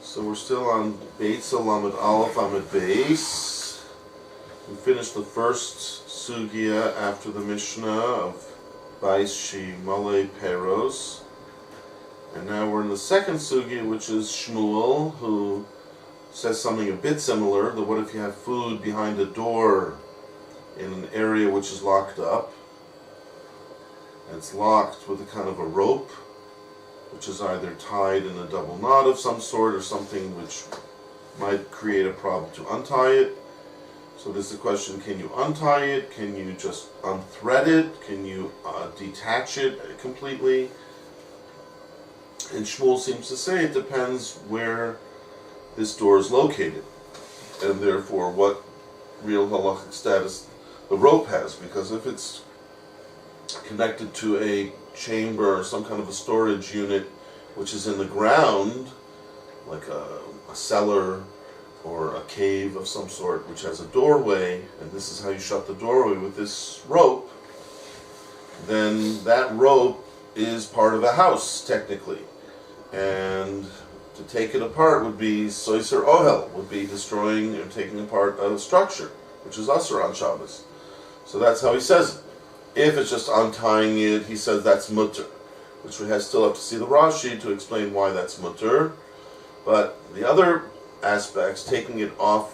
So we're still on Beitsa Lamed Aleph Amid Beis. We finished the first sugya after the Mishnah of Bais Shi Male Peros. And now we're in the second sugya, which is Shmuel, who says something a bit similar, that what if you have food behind a door in an area which is locked up, and it's locked with a kind of a rope, which is either tied in a double knot of some sort or something which might create a problem to untie it. So there's the question, can you untie it? Can you just unthread it? Can you detach it completely? And Shmuel seems to say it depends where this door is located, and therefore what real halachic status the rope has, because if it's connected to a chamber or some kind of a storage unit which is in the ground, like a cellar or a cave of some sort which has a doorway, and this is how you shut the doorway with this rope, then that rope is part of a house technically, and to take it apart would be soiser ohel, would be destroying or taking apart a structure, which is asur on Shabbos. So that's how he says it. If it's just untying it, he says that's mutter, which we still have to see the Rashi to explain why that's mutter. But the other aspects, taking it off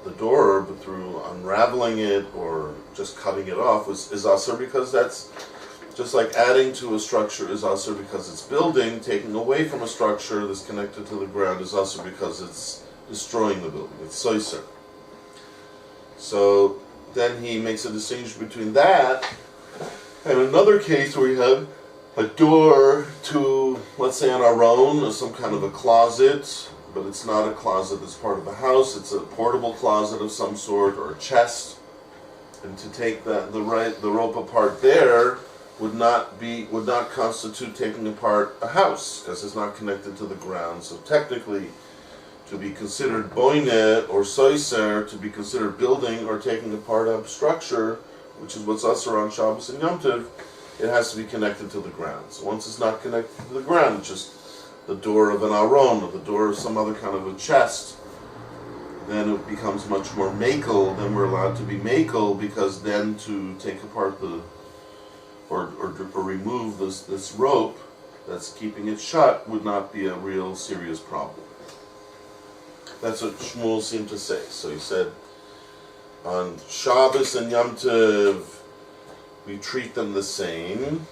the door but through unraveling it or just cutting it off, is asur, because that's just like adding to a structure is asur because it's building. Taking away from a structure that's connected to the ground is asur because it's destroying the building. It's soiser. So then he makes a distinction between that and another case where you have a door to, let's say, an aron or some kind of a closet, but it's not a closet that's part of the house. It's a portable closet of some sort or a chest, and to take the rope apart there would not constitute taking apart a house because it's not connected to the ground. So technically, to be considered boine or soiser, to be considered building or taking apart a structure, which is what's asur on Shabbos and Yom Tov, it has to be connected to the ground. So once it's not connected to the ground, it's just the door of an aron or the door of some other kind of a chest, then it becomes much more makel. Then we're allowed to be makel, because then to take apart or remove this rope that's keeping it shut would not be a real serious problem. That's what Shmuel seemed to say. So he said, on Shabbos and Yom Tov, we treat them the same.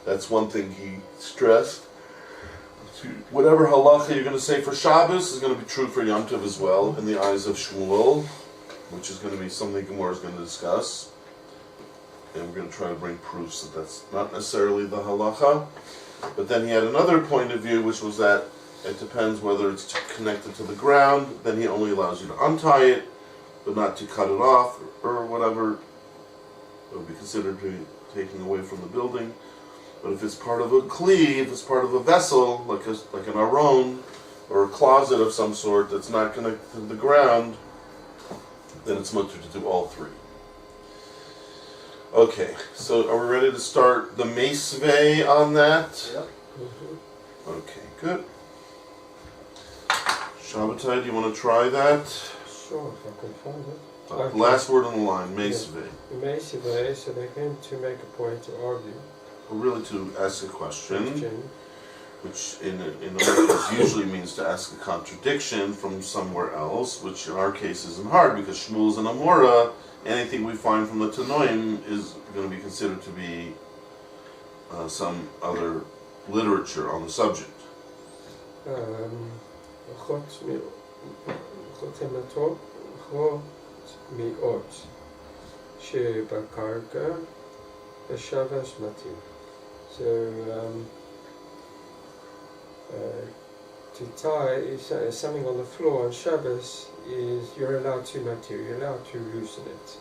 That's one thing he stressed. Whatever halacha you're going to say for Shabbos is going to be true for Yom Tov as well, in the eyes of Shmuel, which is going to be something Gemora is going to discuss. And we're going to try to bring proofs that that's not necessarily the halacha. But then he had another point of view, which was that it depends whether it's connected to the ground. Then he only allows you to untie it, but not to cut it off or whatever. It would be considered to be taking away from the building. But if it's part of a kli, if it's part of a vessel, like an aron or a closet of some sort that's not connected to the ground, then it's mutter to do all three. Okay, so are we ready to start the meisvei on that? Yep. Okay, good. Shabbatai, do you want to try that? Sure, if I can find it. Okay. Last word on the line, meisvei. Meisvei, so they're going to make a point to argue. Well, really to ask a question, which in our case usually means to ask a contradiction from somewhere else, which in our case isn't hard because Shmuel's and Amora, anything we find from the Tanoim is going to be considered to be some other literature on the subject. So to tie something on the floor on Shabbos is you're allowed to matir, you're allowed to loosen it.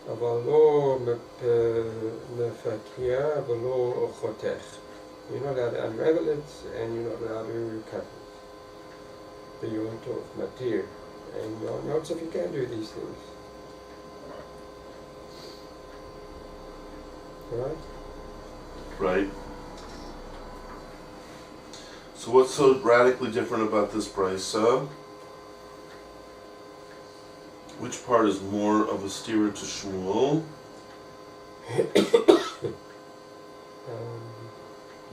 אבל לא מפקיע ולא חותך. You're not allowed to unravel it and you're not allowed to cut it. But you want to matir. And not if you can do these things. Right? Right. So what's so radically different about this Beitsa? Which part is more of a steerer to Shmuel?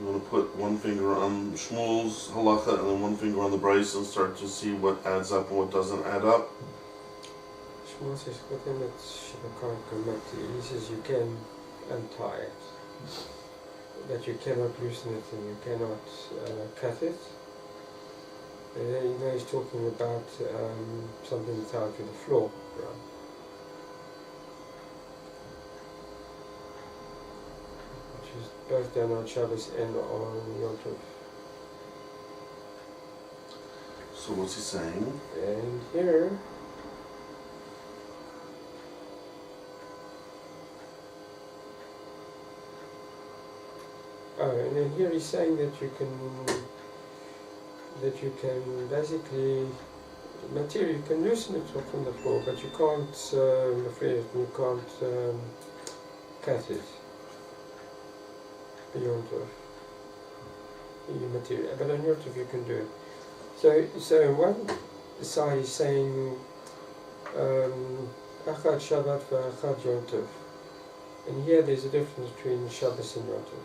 You want to put one finger on Shmuel's halacha and then one finger on the Beitsa and start to see what adds up and what doesn't add up? Shmuel says within it Shibakar Kamati, he says you can untie it, that you cannot loosen it and you cannot cut it. And then you know he's talking about something that's out to the floor, right? Which is both done on Shabbos and on Yom Tov. So what's he saying? And here, and then here he's saying that you can basically material, you can loosen it from the floor, but you can't free it, you can't cut it beyond your material. But on your Tov you can do it. So one side is saying Achad Shabbat v'Achad Yom Tov, and here there's a difference between Shabbos and Yom Tov.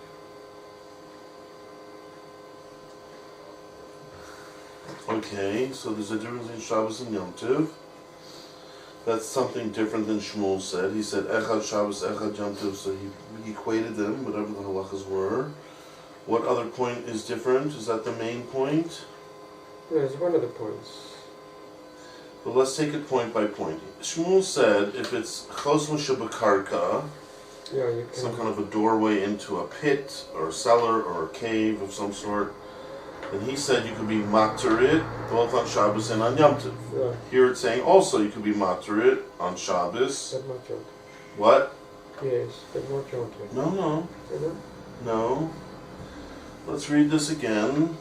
Okay, so there's a difference in Shabbos and Yom Tov. That's something different than Shmuel said. He said Echad Shabbos, Echad Yom Tov, so he equated them, whatever the halachas were. What other point is different? Is that the main point? No, it's one of the points. But let's take it point by point. Shmuel said if it's Chos Moshe B'Karka, Yeah, you can. some kind of a doorway into a pit or a cellar or a cave of some sort, and he said you could be materit both on Shabbos and on Yom Tov. Yeah. Here it's saying also you could be materit on Shabbos. But not Yom Tov. What? Yes, but not Yom Tov. No. You know? No. Let's read this again.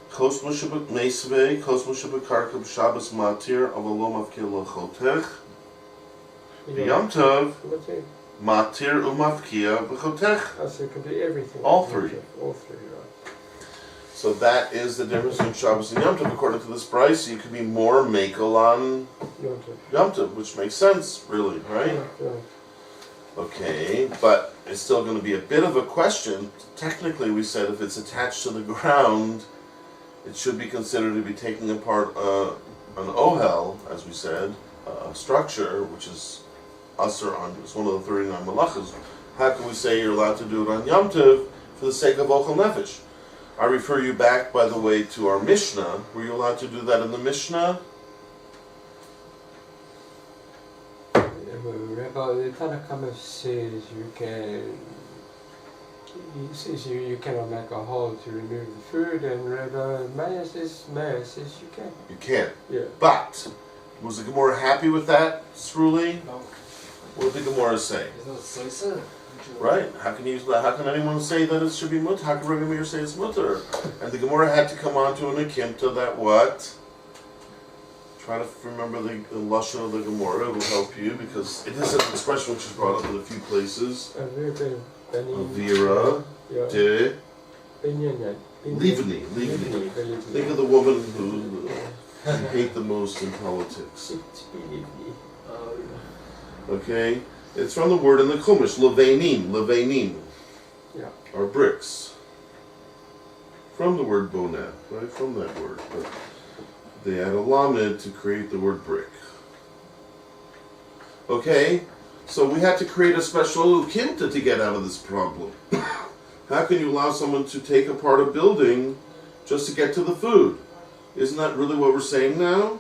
Chos Moshe Meisvei, Chos Moshe B'Karka Shabbos matir avalom avkir lachotech. Yom Tov matir umavkia b'chotech. So it could be everything. All three. All three, right. So that is the difference between Shabbos and Yom Tov. According to this price, you could be more makel on Yom Tov. Yom Tov, which makes sense, really, right? Yeah. Okay, but it's still going to be a bit of a question. Technically, we said if it's attached to the ground, it should be considered to be taking apart an ohel, as we said, a structure, which is asur on, it's one of the 39 malachas. How can we say you're allowed to do it on Yom Tov for the sake of ochel nefesh? I refer you back, by the way, to our Mishnah. Were you allowed to do that in the Mishnah? Rabbi, the Tanakh says you can. He says you cannot make a hole to remove the food, and Rabbi Meir says you can. You can't. Yeah. But was the Gemora happy with that, Sruli? No. What did the Gemora say? It's not Right. How can anyone say that it should be mutter? How can Rabbi Meir say it's mutter? And the Gemora had to come on to an akimta that what? Try to remember the lashon of the Gemora. It'll help you because it is an expression which is brought up in a few places. Avira, de, livni. Think of the woman who you hate the most in politics. Okay? It's from the word in the Chumash, levanim, Yeah. or bricks. From the word boneh, right? From that word. But they add a lamed to create the word brick. Okay? So we had to create a special kinta to get out of this problem. How can you allow someone to take apart a building just to get to the food? Isn't that really what we're saying now?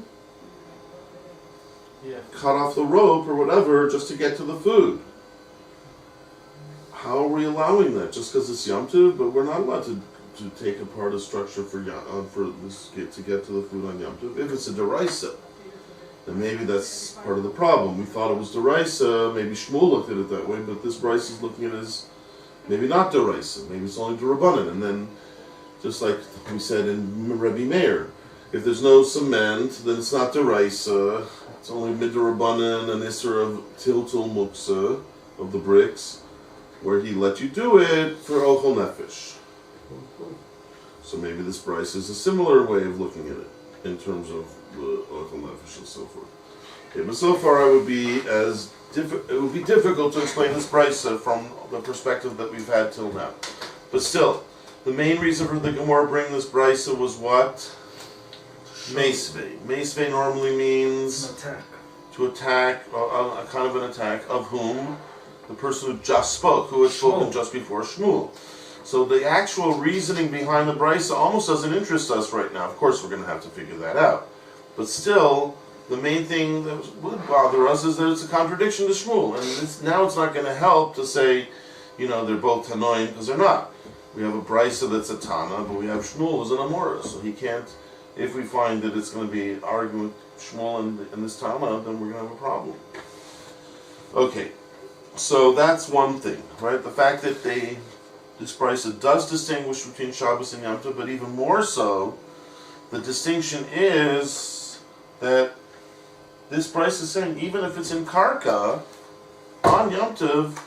Yeah. Cut off the rope or whatever just to get to the food. How are we allowing that? Just because it's Yom Tov? But we're not allowed to take apart a structure for this to get to the food on Yom Tov. If it's a deraisa, then maybe that's part of the problem. We thought it was deraisa. Maybe Shmuel looked at it that way, but this Bryce is looking at it as maybe not deraisa. Maybe it's only derabanan. And then, just like we said in Rebbe Meir, if there's no cement, then it's not deraisa. It's only midrabanan and isser of tiltul muksa of the bricks, where he let you do it for ochel nefesh. So maybe this Bryce is a similar way of looking at it in terms of the Ochel Nefesh and so forth. Okay, but so far it would be difficult to explain this Bryce from the perspective that we've had till now. But still, the main reason for the Gemora bringing this Bryce was what? Meisvei. Meisvei normally means An attack. to attack, a kind of an attack of whom? The person who just spoke, who had spoken just before Shmuel. So the actual reasoning behind the Brisa almost doesn't interest us right now. Of course, we're going to have to figure that out. But still, the main thing that would bother us is that it's a contradiction to Shmuel. And now it's not going to help to say, they're both Tanoim, because they're not. We have a Brisa that's a Tana, but we have Shmuel who's an Amora. So he can't, if we find that it's going to be arguing with Shmuel and this Tana, then we're going to have a problem. Okay, so that's one thing, right? The fact that this Brisa does distinguish between Shabbos and Yom Tov, but even more so, the distinction is that this Brisa is saying even if it's in Karka, on Yom Tov,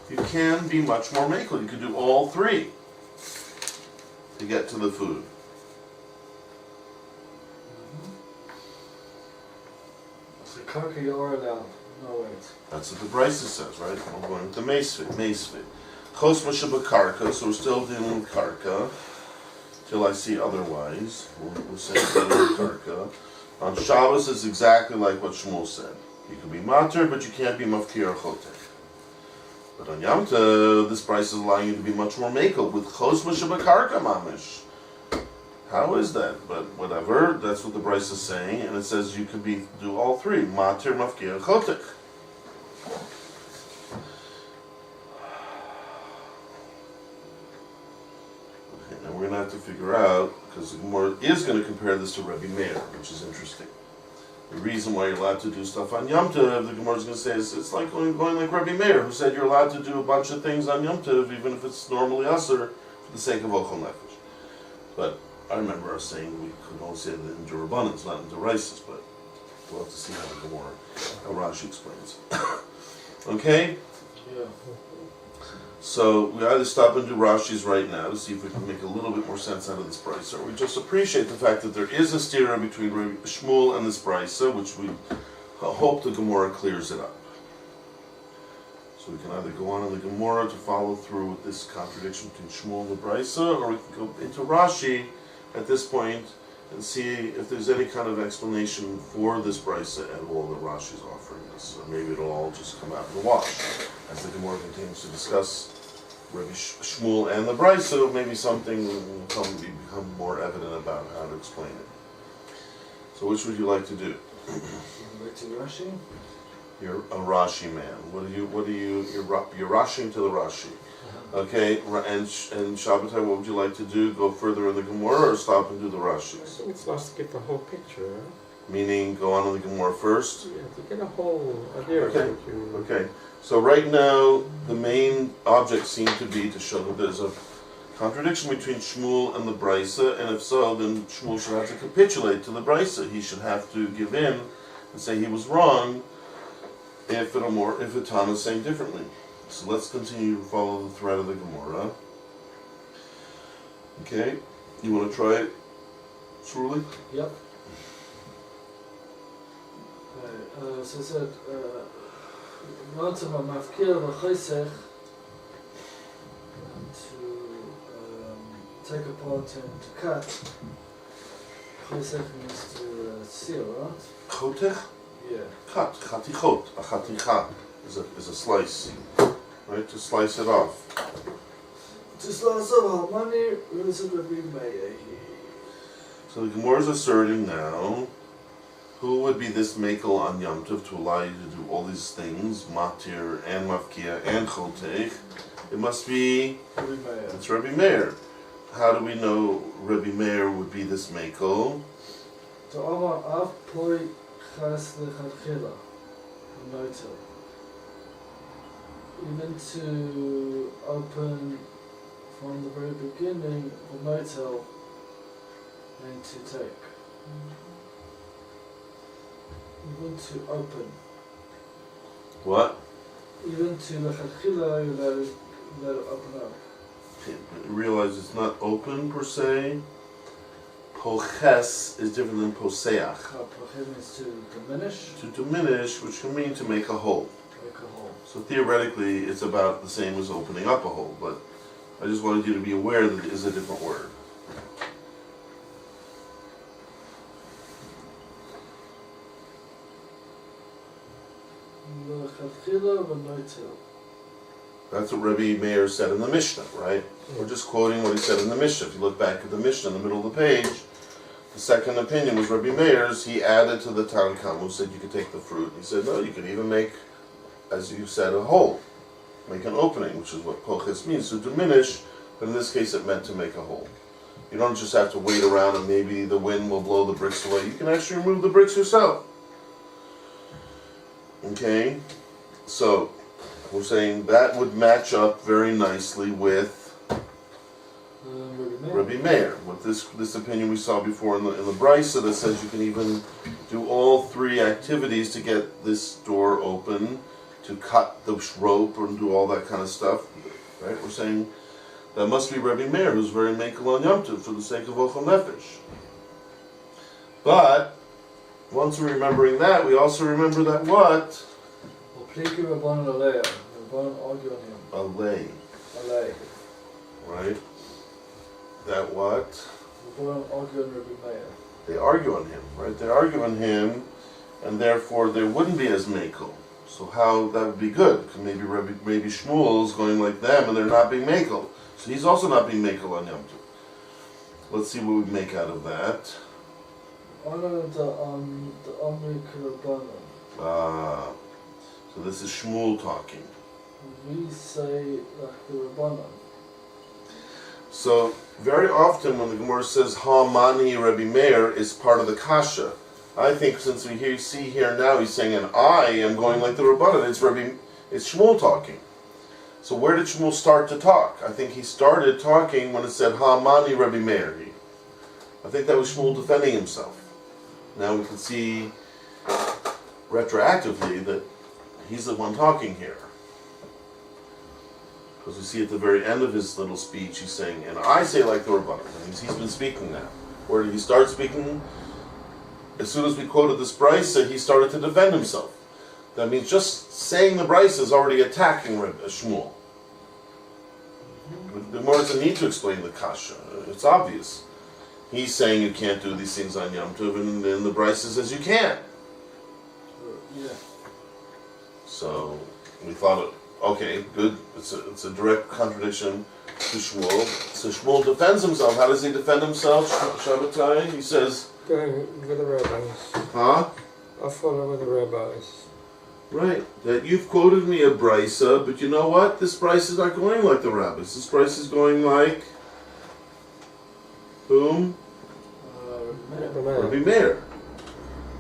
you can be much more makel. You can do all three to get to the food. So Karka you are allowed. No wait. That's what the Brisa says, right? We're going with the Meisvei. Chos Moshe Karka, so we're still dealing with Karka, till I see otherwise. We're saying dealing with Karka. On Shabbos, it's exactly like what Shmuel said. You can be mater, but you can't be mafkir or chotech. But on Yom Tov, this price is allowing you to be much more makel with Chos Moshe Karka mamish. How is that? But whatever, that's what the Bryce is saying, and it says you could do all three: mater, mafkir, chotech. And we're going to have to figure out, because the Gemara is going to compare this to Rebbe Meir, which is interesting. The reason why you're allowed to do stuff on Yom Tov, the Gemara is going to say, is it's like going like Rebbe Meir, who said you're allowed to do a bunch of things on Yom Tov, even if it's normally Asur, for the sake of Ochel Nefesh. But I remember us saying we could only say that in Durabbanans, not in Deraisis, but we'll have to see how the Gemara, how Rashi explains. Okay? Yeah. So we either stop and do Rashi's right now to see if we can make a little bit more sense out of this Brisa, or we just appreciate the fact that there is a stira between Shmuel and this Brisa, which we hope the Gemora clears it up. So we can either go on in the Gemora to follow through with this contradiction between Shmuel and the Brisa, or we can go into Rashi at this point and see if there's any kind of explanation for this Brisa at all that Rashi's offering us. Or maybe it'll all just come out in the wash. As the Gemara continues to discuss Rabbi Shmuel and the Brisa, maybe something will become more evident about how to explain it. So which would you like to do? Back to Rashi. You're a Rashi man. You're Rashing to the Rashi. Okay, and Shabbatai, what would you like to do? Go further in the Gemara or stop and do the Rashi? I think it's nice to get the whole picture, right? Meaning, go on in the Gemara first? Yeah, to get a whole idea of Okay. what you... Okay, so right now, the main object seemed to be to show that there's a contradiction between Shmuel and the Brisa, and if so, then Shmuel should have to capitulate to the Brisa. He should have to give in and say he was wrong if a Tana is saying differently. So let's continue to follow the thread of the Gemara. Okay, you want to try it, Shirley? Yep. So it said, Notam mafkir v'chaysech, to take apart and to cut. Chaysech means to seal, right? Chotech? Yeah. Cut, chatichot. A chaticha is a slice, right? To slice it off. To slice off money, Rabbi Meir. So the Gemara is asserting now, who would be this makel on Yom Tov to allow you to do all these things, matir and mafkia and chotech? It must be, Rabbi Meir. it's Rebbe Meir. How do we know Rebbe Meir would be this makel? So Amar Av Poi Chas Lechatchila, Notel. Even to open from the very beginning, the Notel, and to take. Even to open. What? Even to Lechatchila, you let it open up. realize it's not open per se. Poches is different than poseach. Poches means to diminish. To diminish, which can mean to make a hole. Make a hole. So theoretically, it's about the same as opening up a hole, but I just wanted you to be aware that it is a different word. That's what Rabbi Meir said in the Mishnah, right? We're just quoting what he said in the Mishnah. If you look back at the Mishnah in the middle of the page, the second opinion was Rabbi Meir's. He added to the Tanna Kama, who said you could take the fruit. He said, no, you could even make, as you said, a hole. Make an opening, which is what poches means, to diminish, but in this case it meant to make a hole. You don't just have to wait around and maybe the wind will blow the bricks away. You can actually remove the bricks yourself. Okay? So, we're saying that would match up very nicely with Rabbi Meir. With this opinion we saw before in the Beitsa that says you can even do all three activities to get this door open, to cut the rope and do all that kind of stuff. Right? We're saying that must be Rabbi Meir, who's very mekel on Yom Tov for the sake of Ochel Nefesh. But once we're remembering that, we also remember that what? Alei. Right? That what? They argue on him, right? They argue on him, and therefore there wouldn't be as mekel. So how that would be good? Because maybe Shmuel's going like them, and they're not being mekel. So he's also not being mekel on Yom Tov. Let's see what we make out of that. So this is Shmuel talking. We say like the Rabbanan. So very often when the Gemora says Ha'mani Rabbi Meir is part of the kasha. I think since we see here now he's saying, and I am going like the Rabbanan. It's Shmuel talking. So where did Shmuel start to talk? I think he started talking when it said Ha'mani Rabbi Meir. I think that was Shmuel defending himself. Now we can see retroactively that he's the one talking here. Because we see at the very end of his little speech, he's saying, and I say like the Rabbanan. That means he's been speaking now. Where did he start speaking? As soon as we quoted this Beitsa, he started to defend himself. That means just saying the Beitsa is already attacking Shmuel. The more doesn't need to explain the kasha. It's obvious. He's saying you can't do these things on Yom Tov, and then the Beitsa says you can. Yeah. So we thought, okay, good. It's a direct contradiction to Shmuel. So Shmuel defends himself. How does he defend himself? Shabbatai. He says, going with the rabbis. huh? I'll follow with the rabbis. Right. That you've quoted me a Beitsa, but you know what? This Beitsa is not going like the rabbis. This Beitsa is going like whom? Rabbi Meir.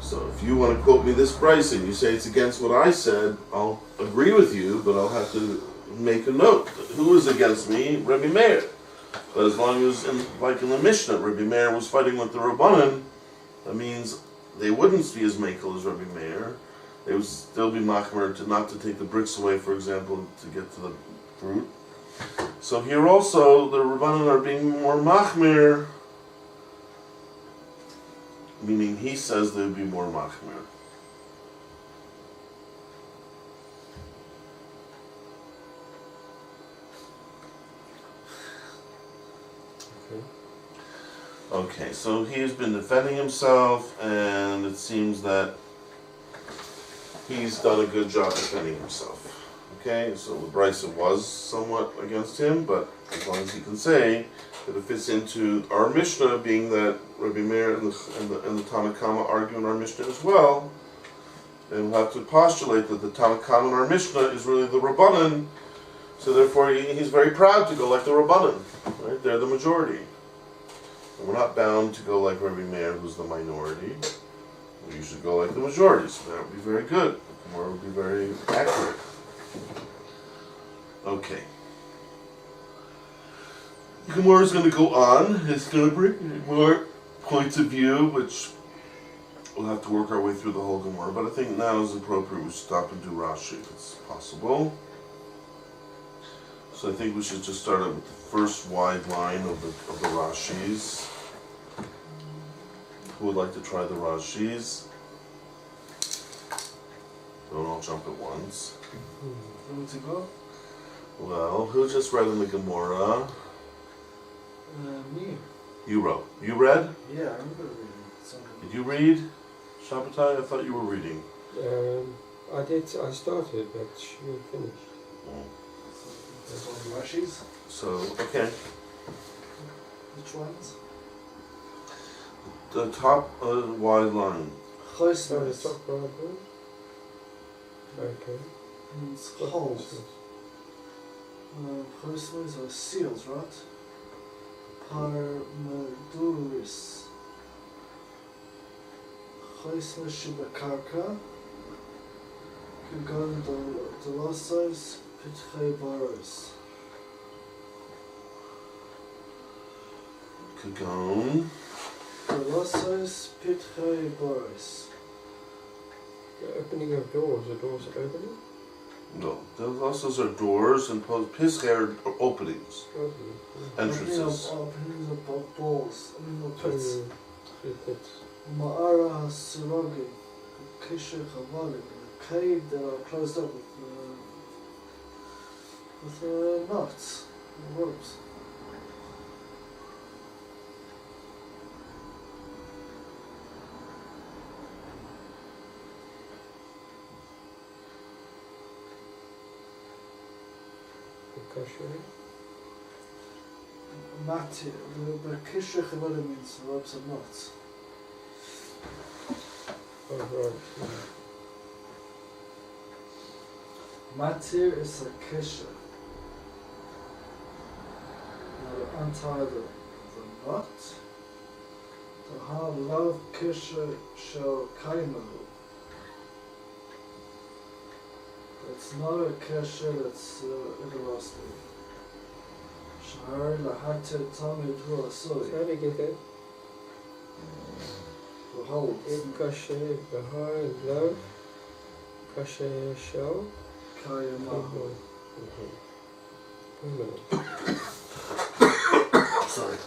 So if you want to quote me this Beitsa and you say it's against what I said, I'll agree with you, but I'll have to make a note. Who is against me? Rabbi Meir. But as long as, like in the Mishnah, Rabbi Meir was fighting with the Rabbanan, that means they wouldn't be as mekel as Rabbi Meir. They would still be machmer to not to take the bricks away, for example, to get to the fruit. So here also, the Rabbanan are being more machmer, meaning he says they would be more machmer. Okay, so he has been defending himself, and it seems that he's done a good job defending himself. Okay, so the Beitsa was somewhat against him, but as long as he can say that it fits into our Mishnah, being that Rabbi Meir and the Tanna Kama argue in our Mishnah as well, then we'll have to postulate that the Tanna Kama in our Mishnah is really the Rabbanan, so therefore he's very proud to go like the Rabbanan. Right? They're the majority. And we're not bound to go like Rabbi Meir, who's the minority. We usually go like the majority, so that would be very good. The Gemora would be very accurate. Okay. The Gemora is going to go on. It's going to bring more points of view, which we'll have to work our way through the whole Gemora. But I think now is appropriate we stop and do Rosh if it's possible. So I think we should just start out with the first wide line of the Rashis. Who would like to try the Rashis? Don't all jump at once. Who to go? Well, who just read in the Gemora? Me. You wrote. You read? Yeah, I remember reading something. Did you read? Shabbatai? I thought you were reading. I did. I started, but she finished. That's all the Rashis. So, okay. Which ones? The top wide line. So the Chosmas top right one. Okay. means holes. Chosmas are seals, right? Parmeduris. Chosmas shibakarka. Kagan dolosos pitchei baros. Kagon. Dolosos pitchei baros. The opening of doors. The doors are opening. No, those also are doors and Pische are openings. Entrances. Openings of balls. I mean, no pits. Pits. Ma'ara suragi. Kisha chavalik. Cave that are closed up with knots and ropes. Kosher. Mati, the kisha chavalik means ropes and knots. Oh, right. Matir is a kisha. Now to untie the knot. To have love kisha shel kaimahu. It's not a kisha that's everlasting. Shahar lahatir tamid hu asoi. How do you get that? The holes. Kosher behind love. Kosher shell. Kayamahu. Permanent. Sorry.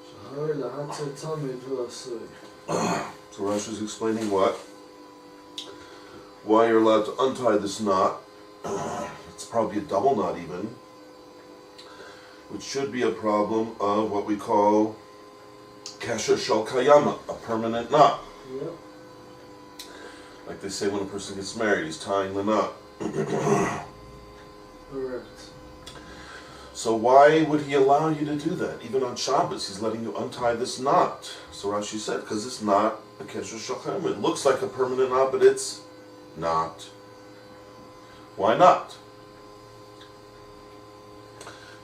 Shahar lahatir tamid hu asoi. So Rosh is explaining what? Why you're allowed to untie this knot. It's probably a double knot even. Which should be a problem of what we call kesher shel kayama, a permanent knot. Yep. Like they say when a person gets married, he's tying the knot. Correct. So why would he allow you to do that? Even on Shabbos, he's letting you untie this knot. So Rashi said, because it's not a kesher shel kayama. It looks like a permanent knot, but it's not. Why not?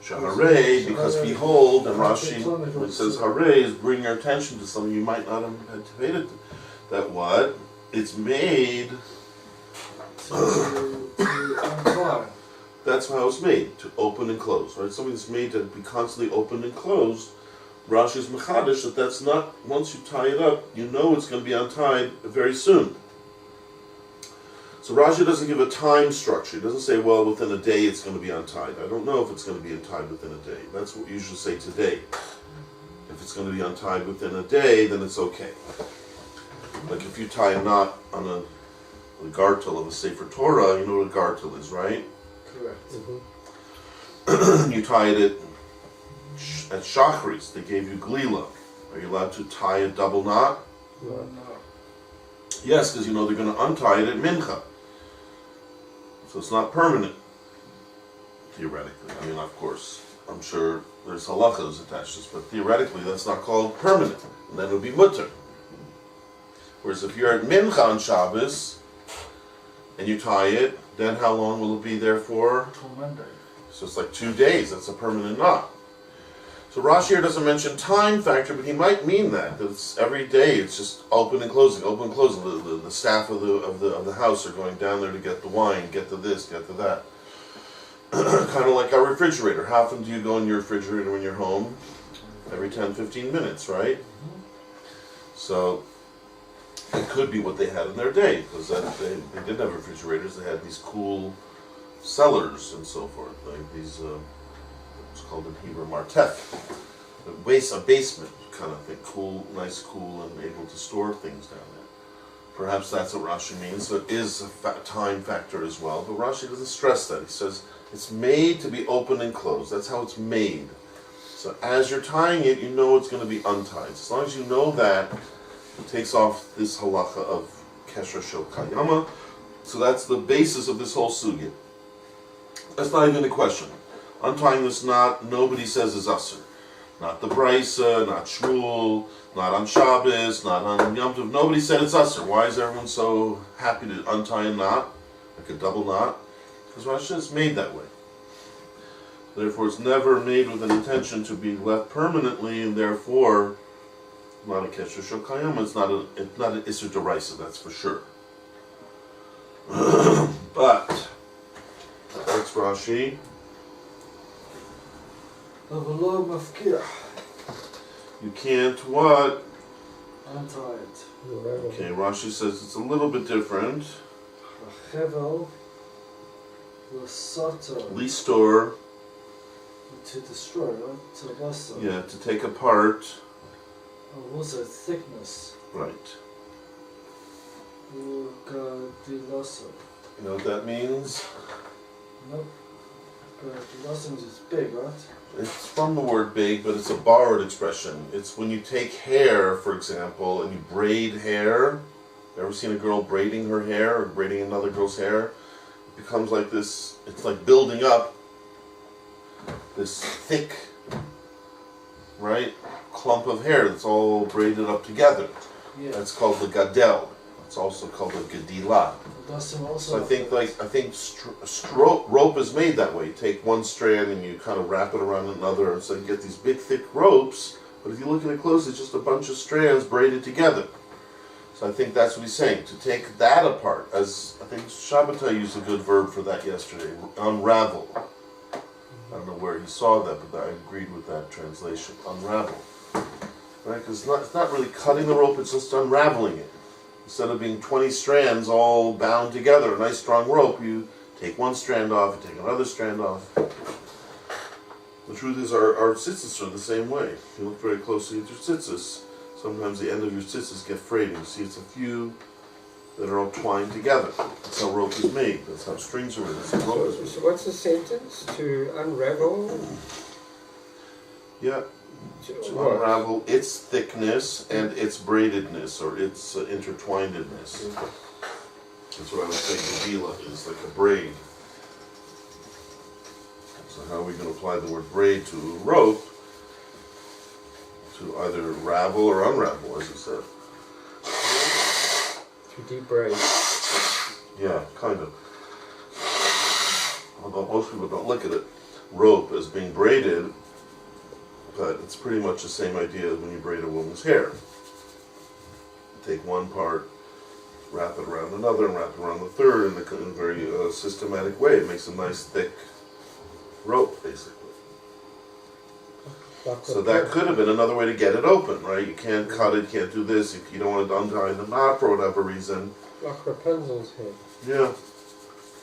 Shaharei, because behold, and Rashi, when it says Harei, is bring your attention to something you might not have anticipated. That what? It's made. To untie. That's how it's made, to open and close, right? Something that's made to be constantly opened and closed. Rashi's Hakodesh, that's not, once you tie it up, you know it's going to be untied very soon. So Rashi doesn't give a time structure. He doesn't say, well, within a day it's going to be untied. I don't know if it's going to be untied within a day. That's what we usually say today. If it's going to be untied within a day, then it's okay. Like if you tie a knot on a gartel of a Sefer Torah, you know what a gartel is, right? Correct. You tied it at Shachris. They gave you glila. Are you allowed to tie a double knot? No. Yes, because you know they're going to untie it at Mincha. So it's not permanent, theoretically. I mean, of course, I'm sure there's halachas attached to this, but theoretically that's not called permanent. And then it would be mutter. Whereas if you're at Mincha on Shabbos, and you tie it, then how long will it be there for? Till Monday. So it's like 2 days. That's a permanent knot. So Rashi here doesn't mention time factor, but he might mean that it's every day. It's just open and closing, open and closing. The staff of the house are going down there to get the wine, get to this, get to that. Kind of like our refrigerator. How often do you go in your refrigerator when you're home? every 10, 15 minutes, right? So it could be what they had in their day, because they didn't have refrigerators. They had these cool cellars and so forth, like these, what's called in Hebrew martef, a basement kind of thing, cool, nice, cool, and able to store things down there. Perhaps that's what Rashi means. So it is a time factor as well, but Rashi doesn't stress that. He says it's made to be open and closed. That's how it's made. So as you're tying it, you know it's going to be untied. As long as you know that, it takes off this halacha of kesher shel kayama. So that's the basis of this whole sugya. That's not even a question. Untying this knot, nobody says is asur. Not the Beitsa, not Shmuel, not on Shabbos, not on Yom Tov. Nobody said it's asur. Why is everyone so happy to untie a knot, like a double knot? Because Rashi is made that way. Therefore, it's never made with an intention to be left permanently, and therefore, not a kesher shel kayama. It's not an isur deraisa. That's for sure. But next Rashi. You can't what? Untie it. Okay, Rashi says it's a little bit different. Listor. To destroy, right? To lesser. Yeah, to take apart. Also thickness. Right. You know what that means? Nope. Dilasa means it's big, right? It's from the word big, but it's a borrowed expression. It's when you take hair, for example, and you braid hair. You ever seen a girl braiding her hair or braiding another girl's hair? It becomes like this, it's like building up this thick, right, clump of hair that's all braided up together. Yeah. That's called the gadel. It's also called the gadila. So I think rope is made that way. You take one strand and you kind of wrap it around another, so you get these big thick ropes. But if you look at it closely, it's just a bunch of strands braided together. So I think that's what he's saying, to take that apart. As I think Shabbatai used a good verb for that yesterday, unravel. I don't know where he saw that, but I agreed with that translation, unravel. Right? Because it's not really cutting the rope, it's just unraveling it. Instead of being 20 strands all bound together, a nice strong rope, you take one strand off, you take another strand off. The truth is our tzitzis are the same way. If you look very closely at your tzitzis, sometimes the end of your tzitzis get frayed, and you see it's a few that are all twined together. That's how rope is made. That's how strings are made. That's how rope is made. So what's the sentence? To unravel? Yeah. To unravel its thickness and its braidedness, or its intertwinedness. That's what I was saying. Gadila is like a braid. So how are we going to apply the word braid to rope? To either ravel or unravel, as it said. To debraid. Yeah, kind of. Although most people don't look at it, rope as being braided, but it's pretty much the same idea as when you braid a woman's hair. You take one part, wrap it around another, and wrap it around the third in a very systematic way. It makes a nice thick rope, basically. So that could have been another way to get it open, right? You can't cut it, you can't do this, if you don't want to untie the knot for whatever reason. Like Rapunzel's hair. Yeah.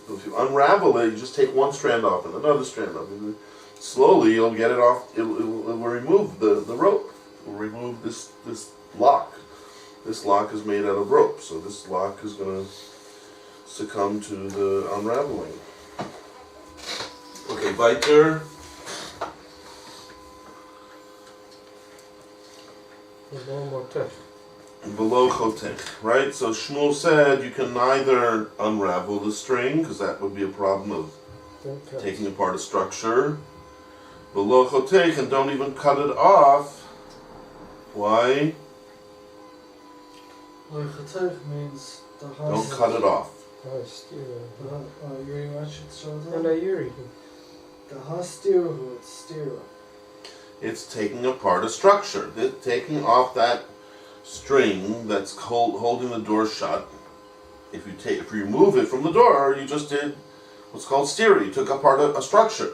So if you unravel it, you just take one strand off and another strand off. And slowly you'll get it off, it will remove the rope. It will remove this lock. This lock is made out of rope, so this lock is going to succumb to the unraveling. Okay, weiter. Below chotech, right? So Shmuel said you can neither unravel the string, because that would be a problem of taking apart a structure. Below chotech, and don't even cut it off. Why? Chotech means the high. Don't cut it off. You reading Rashi? No, you're reading. The hastirut, stira. It's taking apart a structure. Taking off that string that's holding the door shut. If you remove it from the door, you just did what's called stira. You took apart a structure.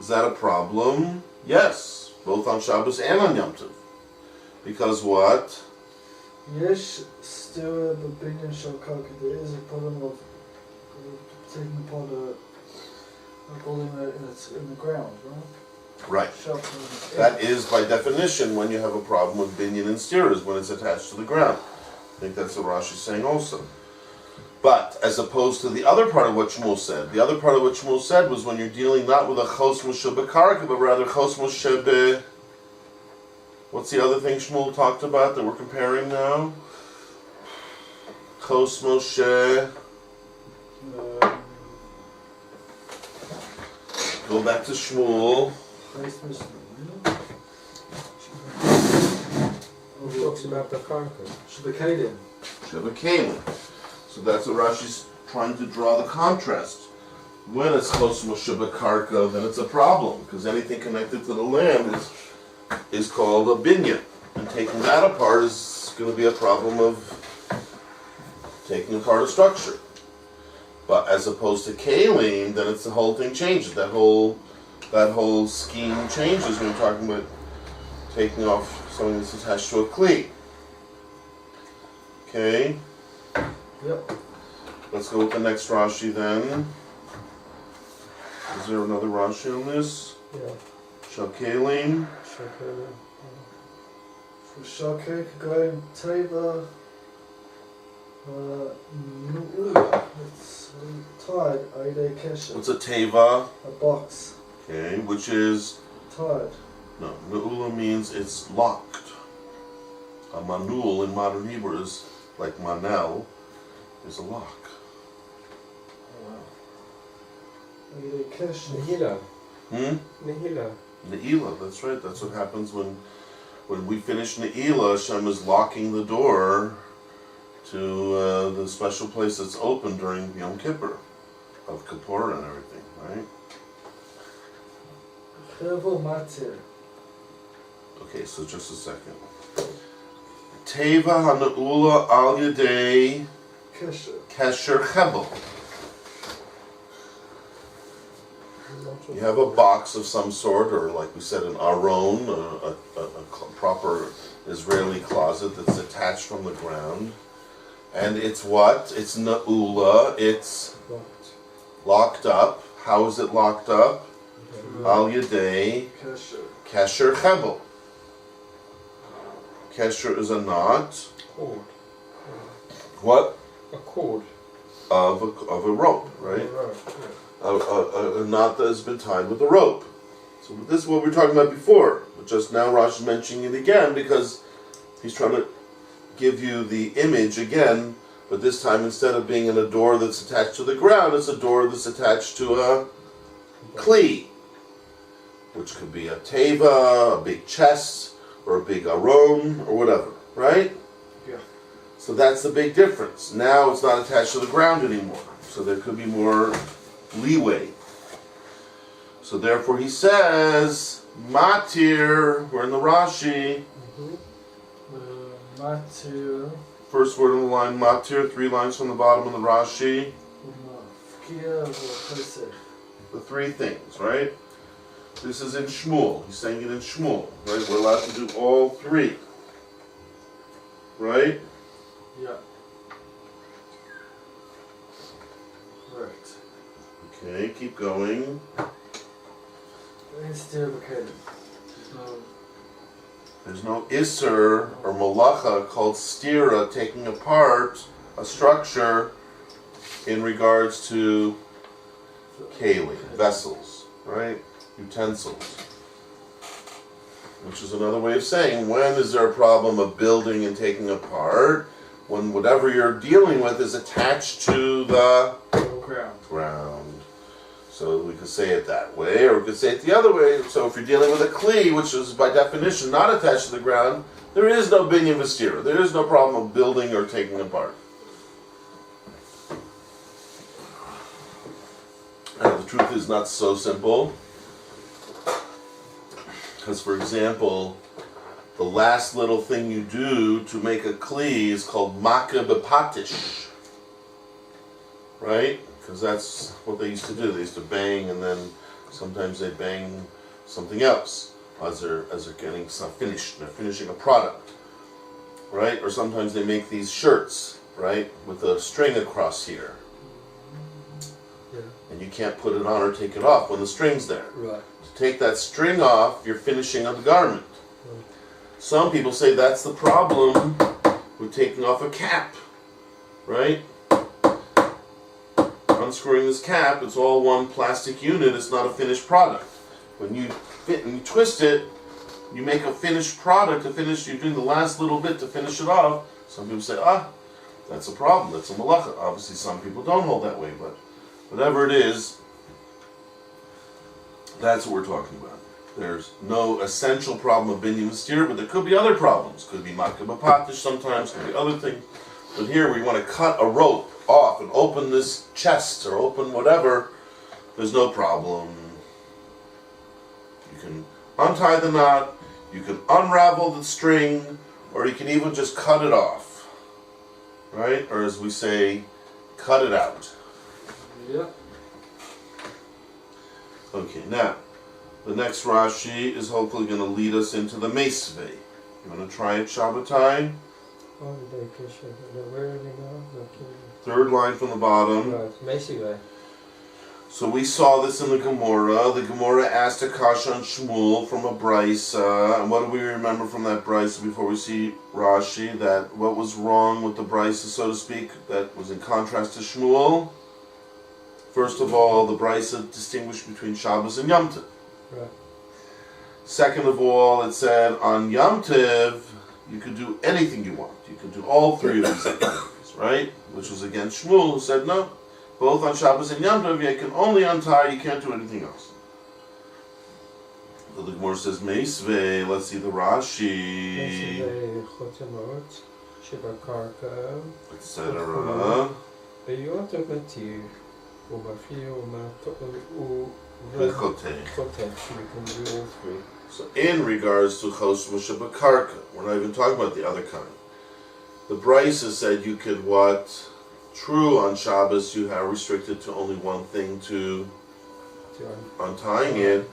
Is that a problem? Yes, both on Shabbos and on Yom Tov. Because what? Yesh stira b'binyan shel karka. There is a problem of taking apart a building in the ground, right? Right. Sheltering it. That is by definition when you have a problem with binyan and stiras, when it's attached to the ground. I think that's what Rashi is saying also. But as opposed to the other part of what Shmuel said, the other part of what Shmuel said was when you're dealing not with a chos moshe bekarka, but rather chos moshe be... What's the other thing Shmuel talked about that we're comparing now? Chos moshe... Go back to Shmuel. He talks about the carcass. Shabakalim. Shebekalim. So that's what Rashi's trying to draw the contrast. When it's chos moshe bekarka, then it's a problem, because anything connected to the land is called a binyan. And taking that apart is going to be a problem of taking apart a structure. But as opposed to kalim, then it's the whole thing changes. That whole scheme changes when you're talking about taking off something that's attached to a kli. Okay? Yep. Let's go with the next Rashi then. Is there another Rashi on this? Yeah. Shakelim. Shakalim. For Shakek going Teva Nu'ula. It's tied, Aide Kesha. What's a teva? A box. Okay, which is Tied. no. Nu'ula means it's locked. A manul in modern Hebrew is like manel, is a lock. Aide Kesha. Nihila. Hmm? Nihila. Ne'ilah, that's right. That's what happens when we finish Ne'ilah. Hashem is locking the door to the special place that's open during Yom Kippur, of Kippur and everything, right? Chevel Matir. Okay, so just a second. Teva ha'ne'ula al yedei Kesha. kesher chebel. You have a box of some sort, or like we said, an aron, a proper Israeli closet that's attached from the ground. And it's what? It's na'ula, it's Locked. locked up. How is it locked up? Al yedei Kesha. kesher chebel. Kesher is a knot. Cord. What? A cord. Of a rope, right? Right. A knot that has been tied with a rope. So this is what we were talking about before. But just now Rosh is mentioning it again because he's trying to give you the image again, but this time instead of being in a door that's attached to the ground, it's a door that's attached to a kli, which could be a teva, a big chest, or a big aron, or whatever, right? Yeah. So that's the big difference. Now it's not attached to the ground anymore, so there could be more leeway. So therefore he says, matir, we're in the Rashi, Matir. first word on the line, matir, 3 lines from the bottom of the Rashi, Fkia V'Chesed. the 3 things, right? This is in Shmuel, he's saying it in Shmuel, right? We're allowed to do all 3, right? Yeah. Right. Okay, keep going. Instead of Kalim. There's no Isser or Malacha called stira, taking apart a structure in regards to keli, vessels, right? Utensils. Which is another way of saying, when is there a problem of building and taking apart? When whatever you're dealing with is attached to the ground. So we could say it that way, or we could say it the other way. So if you're dealing with a kli, which is by definition not attached to the ground, there is no binyan v'stira. There is no problem of building or taking apart. Now the truth is not so simple. Because for example, the last little thing you do to make a kli is called makeh b'patish. Right? Because that's what they used to do. They used to bang, and then sometimes they bang something else as they're getting stuff finished. They're finishing a product, right? Or sometimes they make these shirts, right, with a string across here, and you can't put it on or take it off when the string's there. Right. To take that string off, you're finishing a garment. Some people say that's the problem with taking off a cap, right? Unscrewing this cap, it's all one plastic unit, it's not a finished product. When you fit and you twist it, you make a finished product, you're doing the last little bit to finish it off. Some people say, that's a problem, that's a malacha. Obviously some people don't hold that way, but whatever it is, that's what we're talking about. There's no essential problem of binyan mystir, but there could be other problems. Could be makkah b'patish sometimes, could be other things. But here we want to cut a rope off and open this chest or open whatever. There's no problem. You can untie the knot, you can unravel the string, or you can even just cut it off. Right? Or as we say, cut it out. Yeah. Okay, now, the next Rashi is hopefully going to lead us into the Mesve. You want to try it, Shabbatai? Where are they now? Third line from the bottom. Right, Mesve. So we saw this in the Gemora. The Gemora asked a kasha on Shmuel from a Beitsa. And what do we remember from that Beitsa before we see Rashi? That what was wrong with the Beitsa, so to speak, that was in contrast to Shmuel? First of all, the Beitsa distinguished between Shabbos and Yom Tov. Right. Second of all, it said on Yom Tov, you could do anything you want. You could do all three of these activities, right? Which was against Shmuel, who said no. Both on Shabbos and Yom Tov, you can only untie, you can't do anything else. So the Gemara says, Meisve, let's see the Rashi, Mesve chotemot shebakarka etc. beyot matir umafir V'choteh. choteh. So we can do all three. So in regards to Chos Moshe Bakarka, we're not even talking about the other kind. The Beitsa said you could what? True, on Shabbos you are restricted to only one thing, to untying it.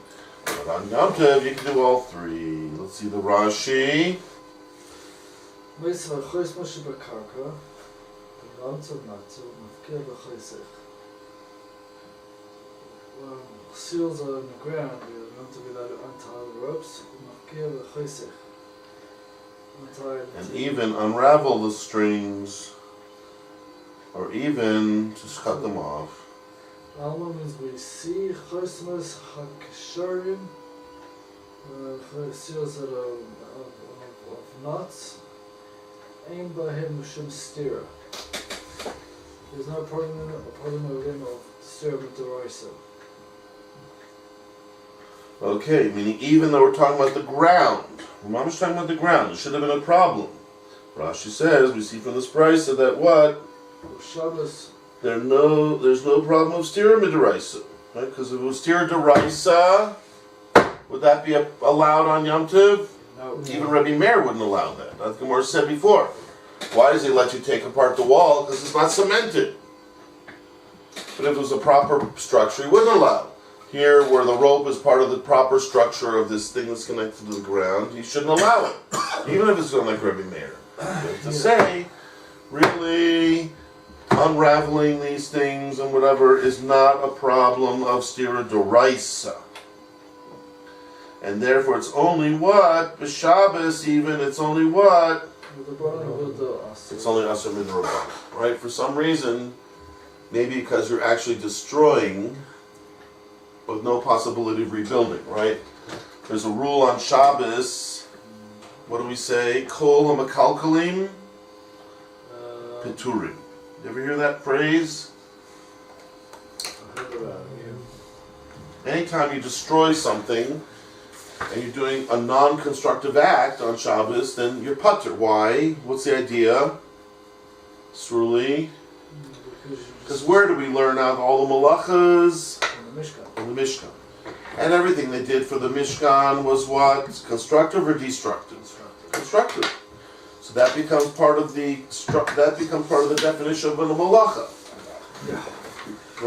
But on Yom Tov you can do all three. Let's see the Rashi. Mitzvah chois Moshe b'karka, v'lantzov matzu, mafkir v'choisech. When seals are in the ground, you're not to be allowed to untie the ropes, mafkir v'choisech. And even unravel the strings, or even just cut them off. Alma means we see chosmos hakisharim, seals that are of knots. Aim by him shum stira. There's no problem of him of stira b'toraisa. Okay, meaning even though we're talking about the ground, we're not talking about the ground, it should have been a problem. Rashi says, we see from this Beitsa that what? Shabbos. There's no problem of stira midaraisa, right? Because if it was stira deraisa, would that be allowed on Yom Tov? No. Even Rebbe Meir wouldn't allow that. That's what Gemora said before. Why does he let you take apart the wall? Because it's not cemented. But if it was a proper structure, he wouldn't allow. Here, where the rope is part of the proper structure of this thing that's connected to the ground, he shouldn't allow it. Even if it's going like Rebbe Meir. To say, really, unraveling these things and whatever is not a problem of stira doraisa. And therefore it's only what? B'Shabbos even, it's only what? It's only asur midrabanan, right? For some reason, maybe because you're actually destroying with no possibility of rebuilding, right? There's a rule on Shabbos, what do we say? Kol hamakalkalim Peturim. You ever hear that phrase? Anytime you destroy something and you're doing a non-constructive act on Shabbos, then you're patur. Why? What's the idea? Sruli? Because where do we learn out all the malachas? In the Mishkan. And everything they did for the Mishkan was what? Constructive or destructive? Constructive. So that becomes part of the definition of a malacha. Yeah.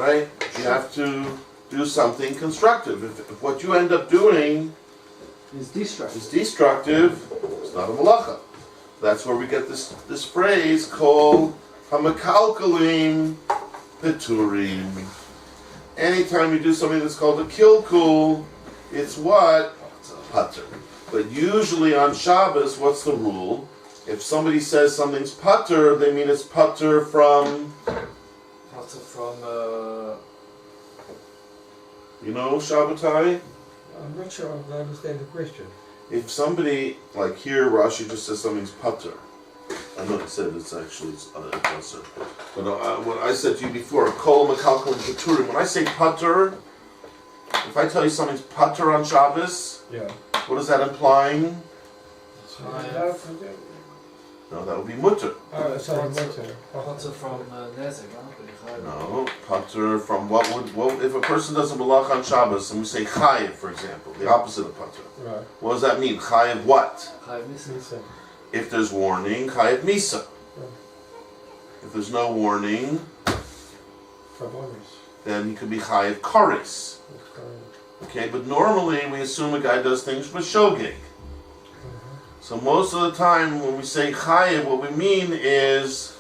Right? You have to do something constructive. If what you end up doing It's destructive. is destructive, it's not a malacha. That's where we get this phrase called hamakalkalim peturim. Anytime you do something that's called a kilkul, it's what? Pater. But usually on Shabbos, what's the rule? If somebody says something's pater, they mean it's pater from... Pater from... You know, Shabbatai? I'm not sure I understand the question. If somebody, like here, Rashi just says something's pater. I know it said it's actually pater. But what I said to you before, kol makalkal peturim. When I say pater, if I tell you something's pater on Shabbos, Yeah. what is that implying? Chayev. No, that would be mutter. Oh, sorry, mutter. Pater from Nezek, right? No, pater from what if a person does a malach on Shabbos and we say chayev, for example, the opposite of pater. Right. What does that mean? Chayev what? Chayev Misa. Misa. If there's warning, chayev misa. Yeah. If there's no warning, Fabonis. then he could be chayev kares. Okay, but normally we assume a guy does things with shogeg. So most of the time when we say chayev, what we mean is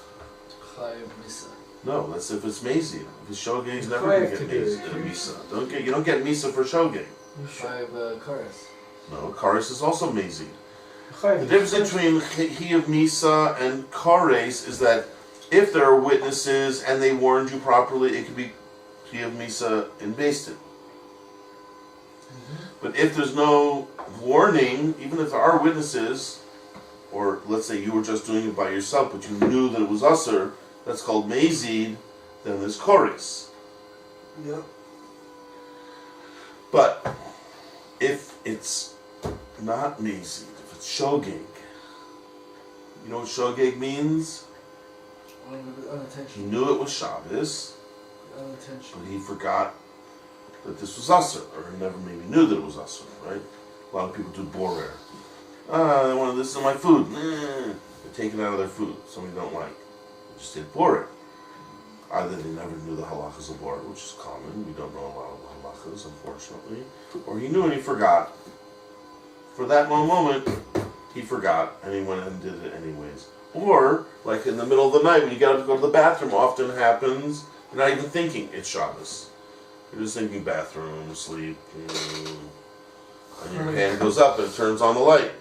Chayev Misa. no. That's if it's mezid. If it's shogeg, he's never going to get misa. You don't get misa for shogeg. Chayev Kares. No, kares is also mezid. The difference between Chiyav Misa and Kares is that if there are witnesses and they warned you properly, it could be Chiyav Misa in Beitsa. But if there's no warning, even if there are witnesses, or let's say you were just doing it by yourself, but you knew that it was Usr, that's called Mezid, then there's Kares. Yep. But if it's not Mezid, if it's Shogeg, you know what Shogeg means? He Unintentional. knew it was Shabbos, Unintentional. but he forgot that this was Usr, or he never maybe knew that it was Usr, right? A lot of people do borer. I wanted this in my food. They're taking it out of their food, something they don't like. They just did borer. Either they never knew the halachas of borer, which is common. We don't know a lot of the halachas, unfortunately. Or he knew and he forgot. For that one moment, he forgot, and he went and did it anyways. Or, like in the middle of the night, when you get up to go to the bathroom, often happens, you're not even thinking it's Shabbos. You're just thinking bathroom, sleep, and your hand goes up and it turns on the light.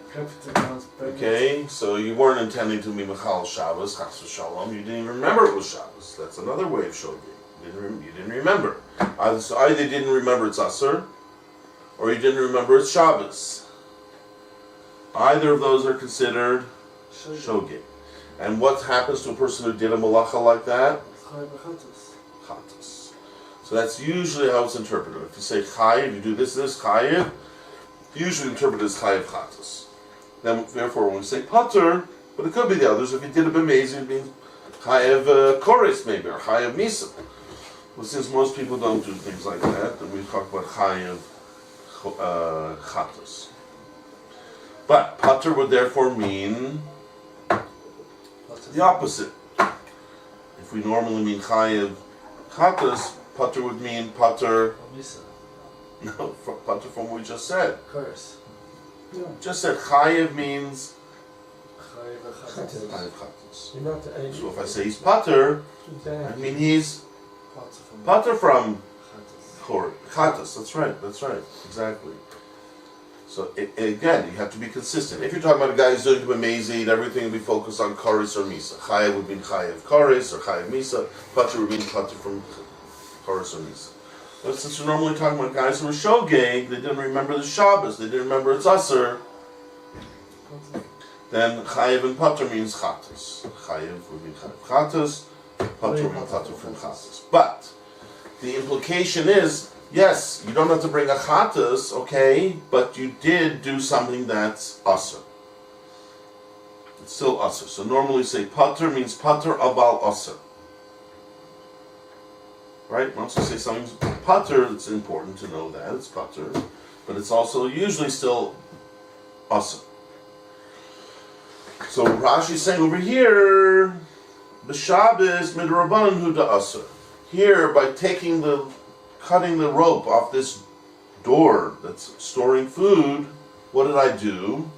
Okay, so you weren't intending to be Michal Shabbos, Chas v'Shalom. You didn't even remember it was Shabbos. That's another way of shogeg. You didn't remember. Either you didn't remember it's Asr, or you didn't remember it's Shabbos. Either of those are considered shogeg. And what happens to a person who did a malacha like that? Chatos. So that's usually how it's interpreted. If you say chayiv, you do this, chayiv, usually interpreted as chayiv chatos. Then, therefore, when we say pater, but it could be the others. If you did a b'mezid, it means chayiv kores maybe, or chayiv misa. Well, since most people don't do things like that, then we talk about chayiv chatos. But pater would therefore mean the opposite. If we normally mean chayiv chatos, pater would mean pater. No, pater from what we just said. Curse. Yeah. Just said chayiv means Chayev chayiv chatos. You're not So if I say he's pater, I mean he's pater from chatos. That's right, exactly. So again, you have to be consistent. If you're talking about a guy who's doing b'mezid, everything will be focused on kares or misa. Chayiv would mean chayiv kares or chayiv misa. Pater would mean pater from kares or misa. But since we're normally talking about guys who were shogeg, they didn't remember the Shabbos, they didn't remember it's Asr, then chayiv and pater means chatos. Chayiv would mean chayiv chatos, pater would mean pater from chatos. But the implication is, yes, you don't have to bring a chatos, okay, but you did do something that's Asr. It's still Asr. So normally say pater means pater abal Asr. Right? Once you say something's pater, it's important to know that it's pater, but it's also usually still Asr. So Rashi is saying over here, b'Shabbos midrabanan hu da Asr. Here, by taking the cutting the rope off this door that's storing food, what did I do?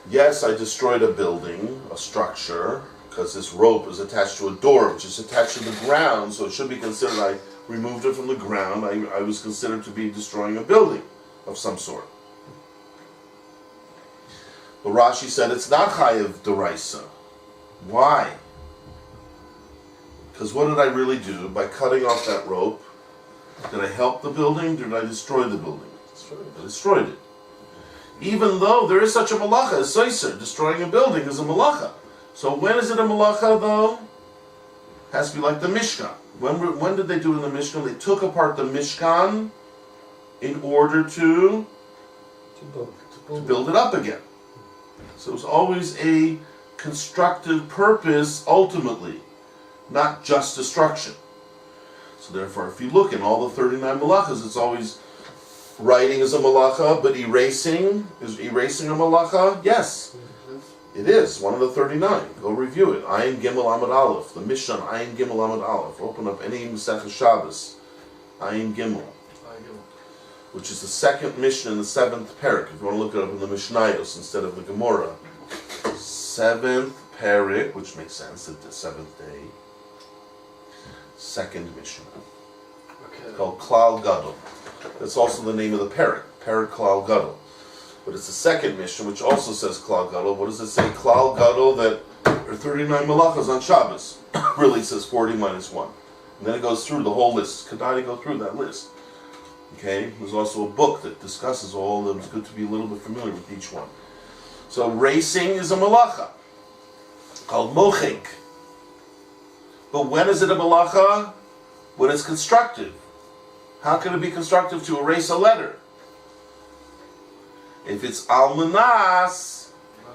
Yes, I destroyed a building, a structure, because this rope is attached to a door, which is attached to the ground, so it should be considered, I removed it from the ground, I was considered to be destroying a building of some sort. But Rashi said it's not Chayev D'Oraisa. Why? Because what did I really do? By cutting off that rope, did I help the building? Did I destroy the building? I destroyed it. Even though there is such a malacha as Soiser, destroying a building is a malacha. So when is it a malacha though? It has to be like the Mishkan. When did they do it in the Mishkan? They took apart the Mishkan in order to build it up again. So it was always a constructive purpose ultimately, not just destruction. So therefore, if you look in all the 39 malachas, it's always writing is a malacha, but erasing is a malacha? Yes, it is one of the 39. Go review it. Ayin Gimel Amud Aleph, the Mishnah Ayin Gimel Amud Aleph. Open up any Masechah Shabbos. Ayin Gimel, which is the second Mishnah in the 7th Perek. If you want to look it up in the Mishnayos instead of the Gemora. 7th Perek, which makes sense, it's the 7th day. Second Mishnah. Okay. It's called Klal Gadol. That's also the name of the Perek, Perek Klal Gadol. But it's the second Mishnah, which also says Klal Gadol. What does it say? Klal Gadol, that there are 39 malachas on Shabbos. Really, it says 40 minus 1. And then it goes through the whole list. Kedai to go through that list. Okay? There's also a book that discusses all of them. It's good to be a little bit familiar with each one. So racing is a malacha, called mochik. But when is it a malacha? When it's constructive. How can it be constructive to erase a letter? If it's almanas,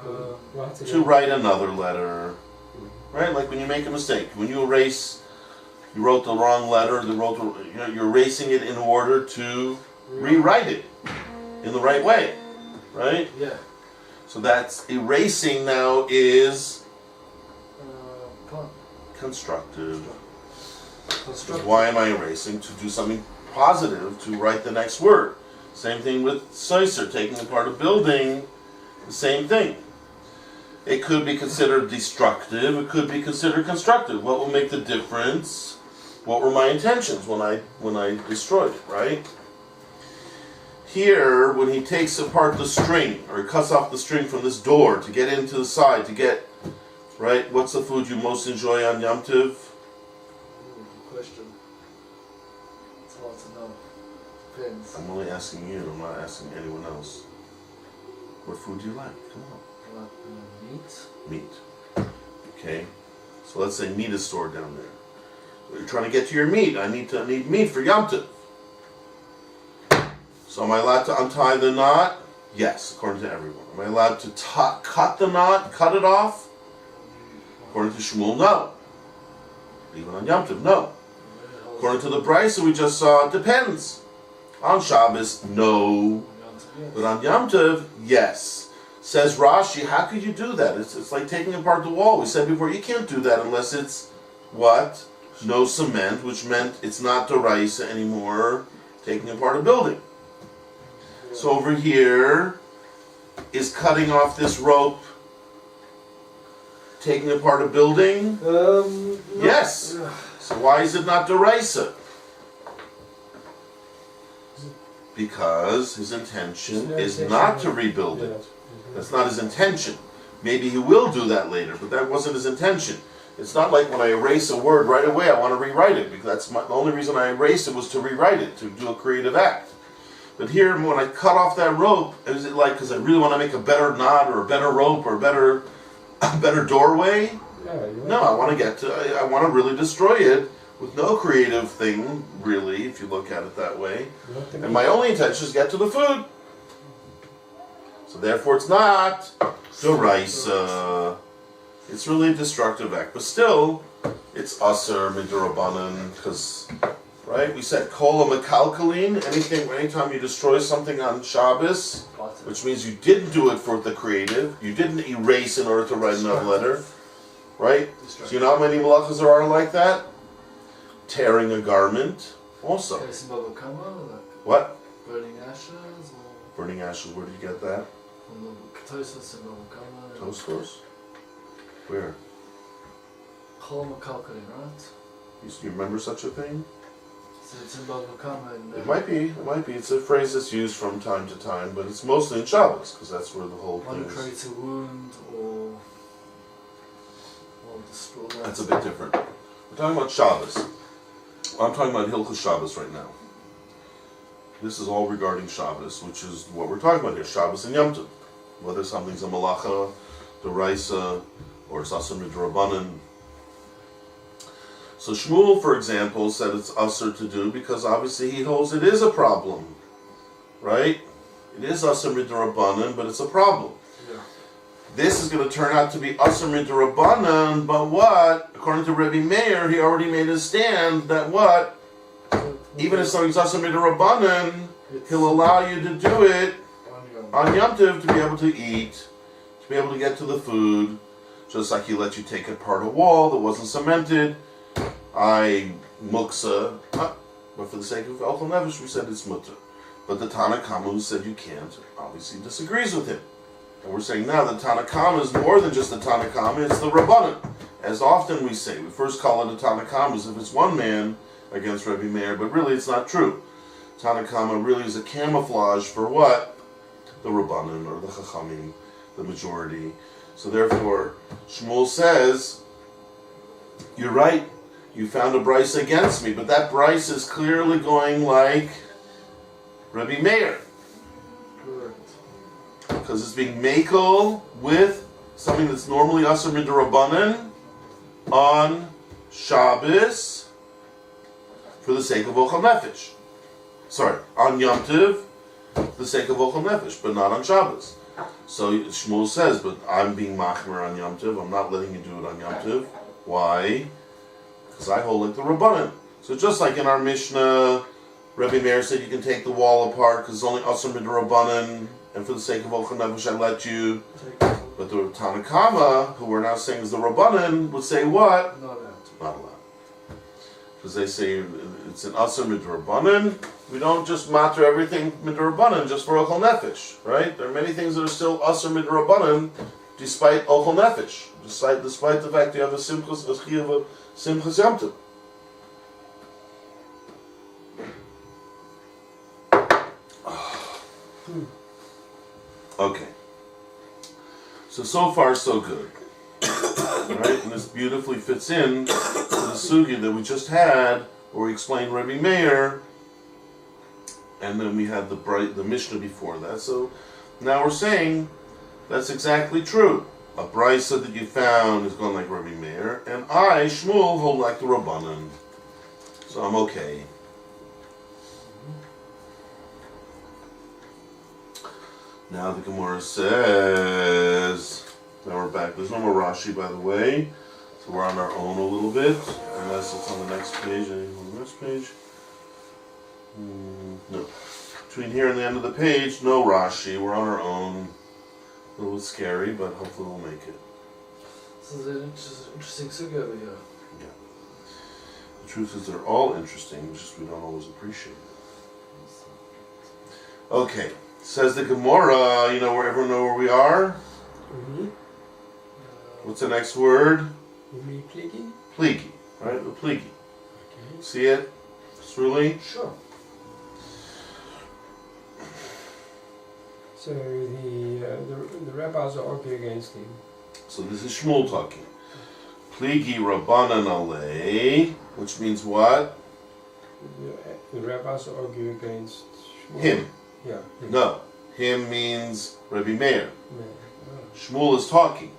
to write another letter. Right? Like when you make a mistake. When you erase, you wrote the wrong letter, you're erasing it in order to rewrite it in the right way. Right? Yeah. So that's erasing now is constructive. Why am I erasing? To do something positive, to write the next word. Same thing with Soiser, taking apart a building, the same thing. It could be considered destructive, it could be considered constructive. What will make the difference? What were my intentions when I destroyed it, right? Here, when he takes apart the string, or he cuts off the string from this door to get into the side, to get, right, what's the food you most enjoy on Yom Tov? Question. It's hard to know. Depends. I'm only asking you, I'm not asking anyone else. What food do you like? Come on. Meat. Meat. Okay. So let's say meat is stored down there. So you're trying to get to your meat. I need meat for Yom Tov. So am I allowed to untie the knot? Yes, according to everyone. Am I allowed to cut the knot, cut it off? According to Shmuel, no. Even on Yom Tov, no. According to the Beitsa we just saw, it depends. On Shabbos, no. But on Yom Tov, yes. Says Rashi, how could you do that? It's like taking apart the wall. We said before, you can't do that unless it's, what? No cement, which meant it's not D'Oraisa anymore, taking apart a building. So over here is cutting off this rope, taking apart a building? Yes. So why is it not D'Oraisa? Because his intention is not to rebuild it. That's not his intention. Maybe he will do that later, but that wasn't his intention. It's not like when I erase a word right away, I want to rewrite it, because the only reason I erased it was to rewrite it, to do a creative act. But here, when I cut off that rope, is it like because I really want to make a better knot or a better rope or a better doorway? No, I want to really destroy it with no creative thing, really, if you look at it that way. And my only intention is to get to the food. So therefore, it's not D'Oraisa. It's really a destructive act, but still, it's aser midorabanan, because. Right? We said kol mekalkalin, anytime you destroy something on Shabbos, which means you didn't do it for the creative, you didn't erase in order to write another letter. Right? So you know how many malachas there are like that? tearing a garment, also. Okay, so Baba Kama, like What? burning ashes, or Burning ashes, where did you get that? from the Ketosis and Baba Kama? Tosfos? Where? Chol Makalkalim, right? You remember such a thing? So it's in Baba Kama and It might be. It's a phrase that's used from time to time, but it's mostly in Shabbos, because that's where the whole one thing is. creates a wound or destroy. That's a bit different. We're talking about Shabbos. I'm talking about Hilchos Shabbos right now. This is all regarding Shabbos, which is what we're talking about here, Shabbos and Yom Tov. Whether something's a malacha, deraisa, or it's asur midrabanan. So Shmuel, for example, said it's asur to do because obviously he holds it is a problem, right? It is asur midrabanan, but it's a problem. Yeah. This is going to turn out to be asur midrabanan, but what? According to Rebbe Meir, he already made a stand that what? Even if something's asur midrabanan, he'll allow you to do it on Yom Tov to be able to eat, to be able to get to the food, just like he let you take apart a wall that wasn't cemented. Muksa, but for the sake of Ochel Nefesh, we said it's mutter. But the Tana Kama who said you can't, obviously disagrees with him. And we're saying now the Tana Kama is more than just the Tana Kama, it's the Rabbanan. As often we say, we first call it a Tana Kama as if it's one man against Rebbe Meir, but really it's not true. Tana Kama really is a camouflage for what? The Rabbanan, or the Chachamim, the majority. So therefore, Shmuel says, you're right, you found a Bryce against me, but that Bryce is clearly going like Rebbe Meir. Correct. Because it's being makel with something that's normally asur midrabanan on Shabbos for the sake of Ochel Nefesh. Sorry, on Yom Tov for the sake of Ochel Nefesh, but not on Shabbos. So Shmuel says, but I'm being machmer on Yom Tov, I'm not letting you do it on Yom Tov. Why? Because I hold like the Rabbanan. So just like in our Mishnah, Rebbe Meir said you can take the wall apart because it's only asur midrabanan, and for the sake of Ochel Nefesh I let you. But the Tana Kama, who we're now saying is the Rabbanan, would say what? Not allowed. Not allowed. Because they say it's an asur midrabanan. We don't just matter everything midrabanan just for Ochel Nefesh, right? There are many things that are still asur midrabanan despite Ochel Nefesh, despite the fact you have a simchas, a chiyuv, simchas Yom Tov. Okay. So far so good. Right? And this beautifully fits in to the sugi that we just had, where we explained Rebbe Meir, and then we had the Mishnah before that. So now we're saying that's exactly true. A brisa that you found is going like Rebbe Meir, and I, Shmuel, hold like the Rabbanan. So I'm okay. Now the Gemora says, now we're back. There's no more Rashi, by the way, so we're on our own a little bit, unless it's on the next page. Anything on the next page? No. Between here and the end of the page, no Rashi. We're on our own. A little scary, but hopefully we'll make it. This is an interesting sugya over here. Yeah. The truth is they're all interesting, just we don't always appreciate it. Okay. Says the Gemora, where everyone know where we are? What's the next word? Pligi? Pligi, right? The pligi. Okay. See it? Sruli? Sure. So the rabbis argue against him. So this is Shmuel talking. Pligi Rabbanan alei, which means what? The rabbis argue against Shmuel. Him. Yeah. Him. No. Him means Rebbe Meir. Oh. Shmuel is talking.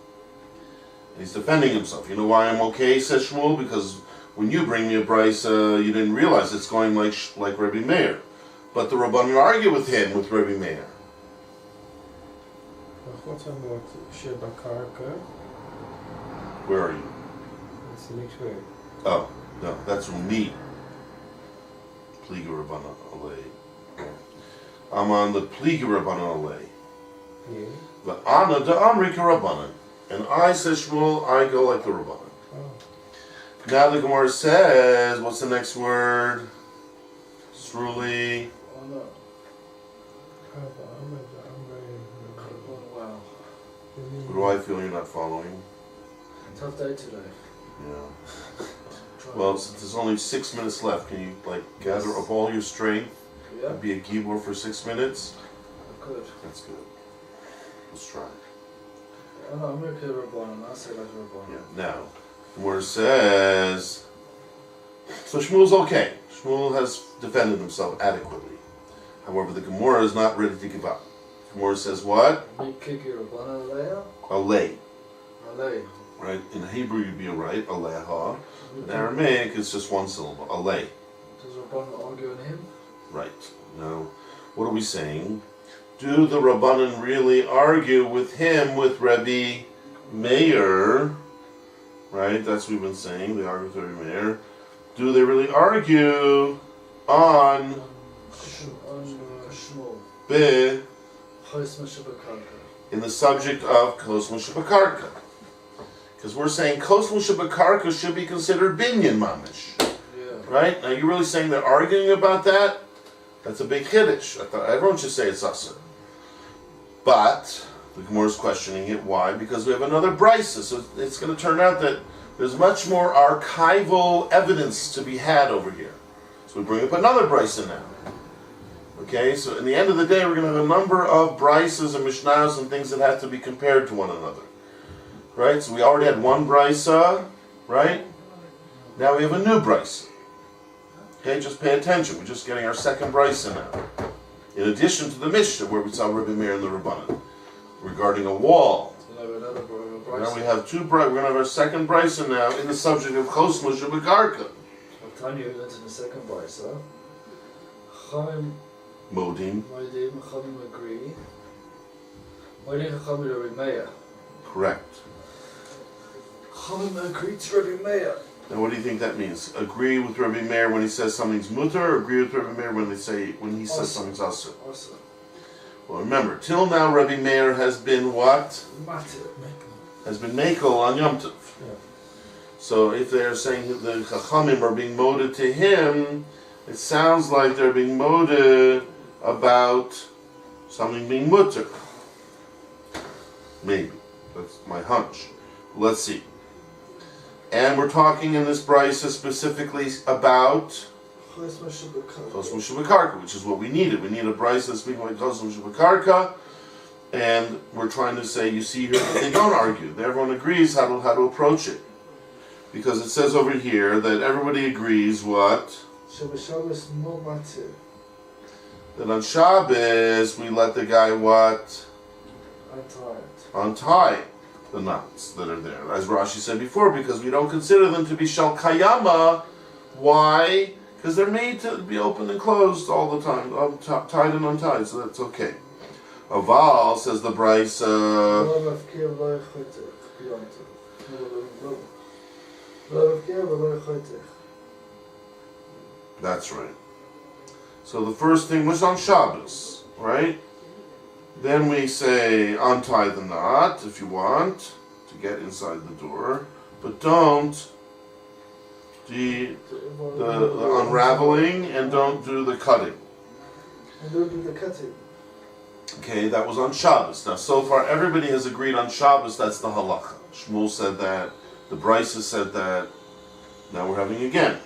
He's defending himself. You know why I'm okay, says Shmuel? Because when you bring me a brisa, you didn't realize it's going like Rebbe Meir. But the Rabbanan argue with him, with Rebbe Meir. Where are you? That's the next word. Oh, no, that's from me. Pligi Rabbanan alei. I'm on the Pligi Rabbanan alei. Yeah. The Ana de Amrika Rabbanan. And I, says Shmuel, I go like the Rabbanan. Oh. Now the Gemora says, what's the next word? Sruli. Oh no. Wow. What do I feel you're not following? Tough day today. Yeah. Well, since there's only 6 minutes left, can you gather up all your strength Yeah, and be a gibor for 6 minutes? I could. That's good. Let's try. Oh no, I'm going to kill Rabbanon. I'll say like Rabbanon. Yeah. Now, where it says, so Shmuel's okay. Shmuel has defended himself adequately. However, the Gemora is not ready to give up. Gemora says what? We kick your Rabbanon Aleya? Alei. Alei. Right? In Hebrew you'd be right, Aleha. In Aramaic it's just one syllable, Alei. Does Rabbanon argue on him? Right. Now, what are we saying? Do the Rabbanan really argue with him, with Rabbi Meir? Right? That's what we've been saying. They argue with Rabbi Meir. Do they really argue on Shmuel. Be Chos Meshabakarka. in the subject of Kos Mushabakarka? Because we're saying Kos Mushabakarka should be considered Binyan Mamish. Yeah. Right? Now you're really saying they're arguing about that? That's a big Kiddush. I thought everyone should say it's Asa. But the Gemara is questioning it. Why? Because we have another Beitsa. So it's going to turn out that there's much more archival evidence to be had over here. So we bring up another Beitsa now. Okay, so in the end of the day, we're going to have a number of Beitsas and Mishnahs and things that have to be compared to one another. Right? So we already had one Beitsa, right? Now we have a new Beitsa. Okay, just pay attention. We're just getting our second Beitsa now. In addition to the Mishnah, where we saw Rabbi Meir and the Rabbanan, regarding a wall. Now we have two We're going to have our second Beitsa now in the subject of Kos Mushabakarka. I'll tell you that's in the second Beitsa. Chamim Modim. Moedim, Chamim agree. Moedim Chamim Rabbi Meir. Correct. Chamim agree to Rabbi Meir. Now, what do you think that means? Agree with Rabbi Meir when he says something's mutar, or agree with Rabbi Meir when he says something's asur? Awesome. Well, remember, till now Rabbi Meir has been what? Matir. Has been mekel on Yom Tov. Yeah. So if they're saying that the Chachamim are being moded to him, it sounds like they're being moded about something being mutar. Maybe. That's my hunch. Let's see. And we're talking in this Beitsa specifically about Chos Meshabakarka. Kos Mushabakarka, which is what we needed. We need a Beitsa speaking about Kos Mushabakarka, and we're trying to say, you see here, that they don't argue. Everyone agrees how to approach it. Because it says over here that everybody agrees what? Shabbos no Matir. That on Shabbos we let the guy what? Untie the knots that are there. As Rashi said before, because we don't consider them to be shal kayama. Why? Because they're made to be open and closed all the time, tied and untied, so that's okay. Aval, says the Beitsa, that's right. So the first thing was on Shabbos, right? Then we say untie the knot if you want to get inside the door, but don't do the unraveling and don't do the cutting. And don't do the cutting. Okay, that was on Shabbos. Now, so far everybody has agreed on Shabbos. That's the halacha. Shmuel said that. The Beitsa said that. Now we're having again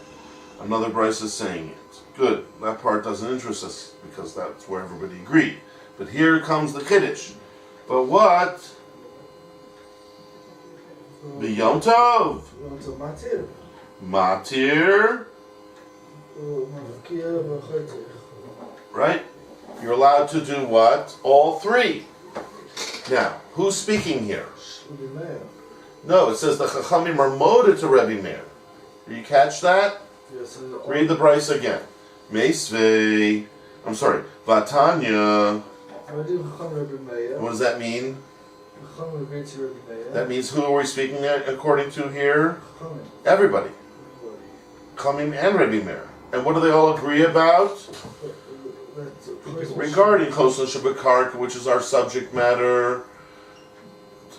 another Beitsa saying it. Good. That part doesn't interest us because that's where everybody agreed. But here comes the Kiddush. But what? B'Yom Tov. Matir. Matir. Right? You're allowed to do what? All three. Now, who's speaking here? No, it says the Chachamim are moded to Rebbe Meir. Do you catch that? Yes. Read the Beitsa again. Meisvei. I'm sorry. Vatanya. What does that mean? That means who are we speaking according to here? Everybody. Chachamim and Rebbe Meir. And what do they all agree about? Regarding Kos Mushabakarka, which is our subject matter,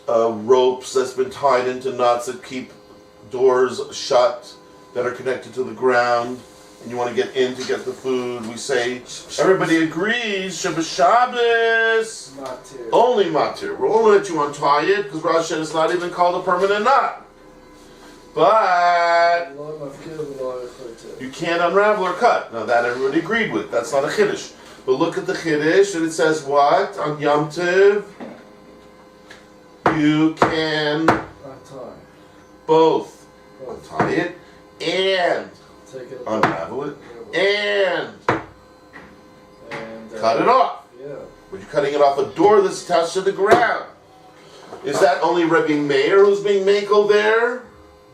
ropes that's been tied into knots that keep doors shut that are connected to the ground, and you want to get in to get the food, we say, everybody agrees, Shabbos, Matir. only matir. We'll only let you untie it, because Rosh is not even called a permanent knot. But you can't unravel or cut. Now that everybody agreed with. That's not a chiddush. But look at the chiddush, and it says what? On Yom Tov, you can both untie it and unravel it and cut it off. Yeah. But you're cutting it off a door that's attached to the ground. Is that only Rabbi Meir who's being makel there?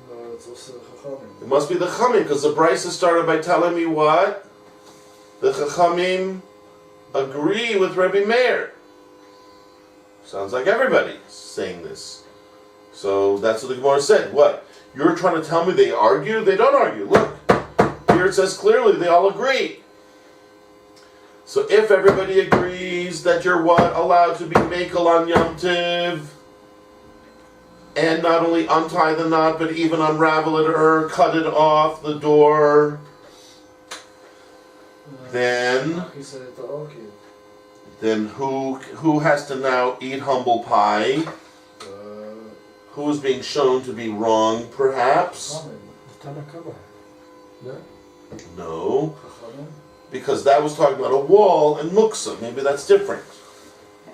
No, it's also Chachamim. It must be the Chachamim, because the Beitsa started by telling me what? The Chachamim agree with Rabbi Meir. Sounds like everybody's saying this. So that's what the Gemora said. What? You're trying to tell me they argue? They don't argue. Look, here it says clearly they all agree. So if everybody agrees that you're what? Allowed to be makel on Yom Tov, and not only untie the knot, but even unravel it or cut it off the door, then who has to now eat humble pie? Who is being shown to be wrong, perhaps? Tanakama. No? No, because that was talking about a wall and muksa. Maybe that's different.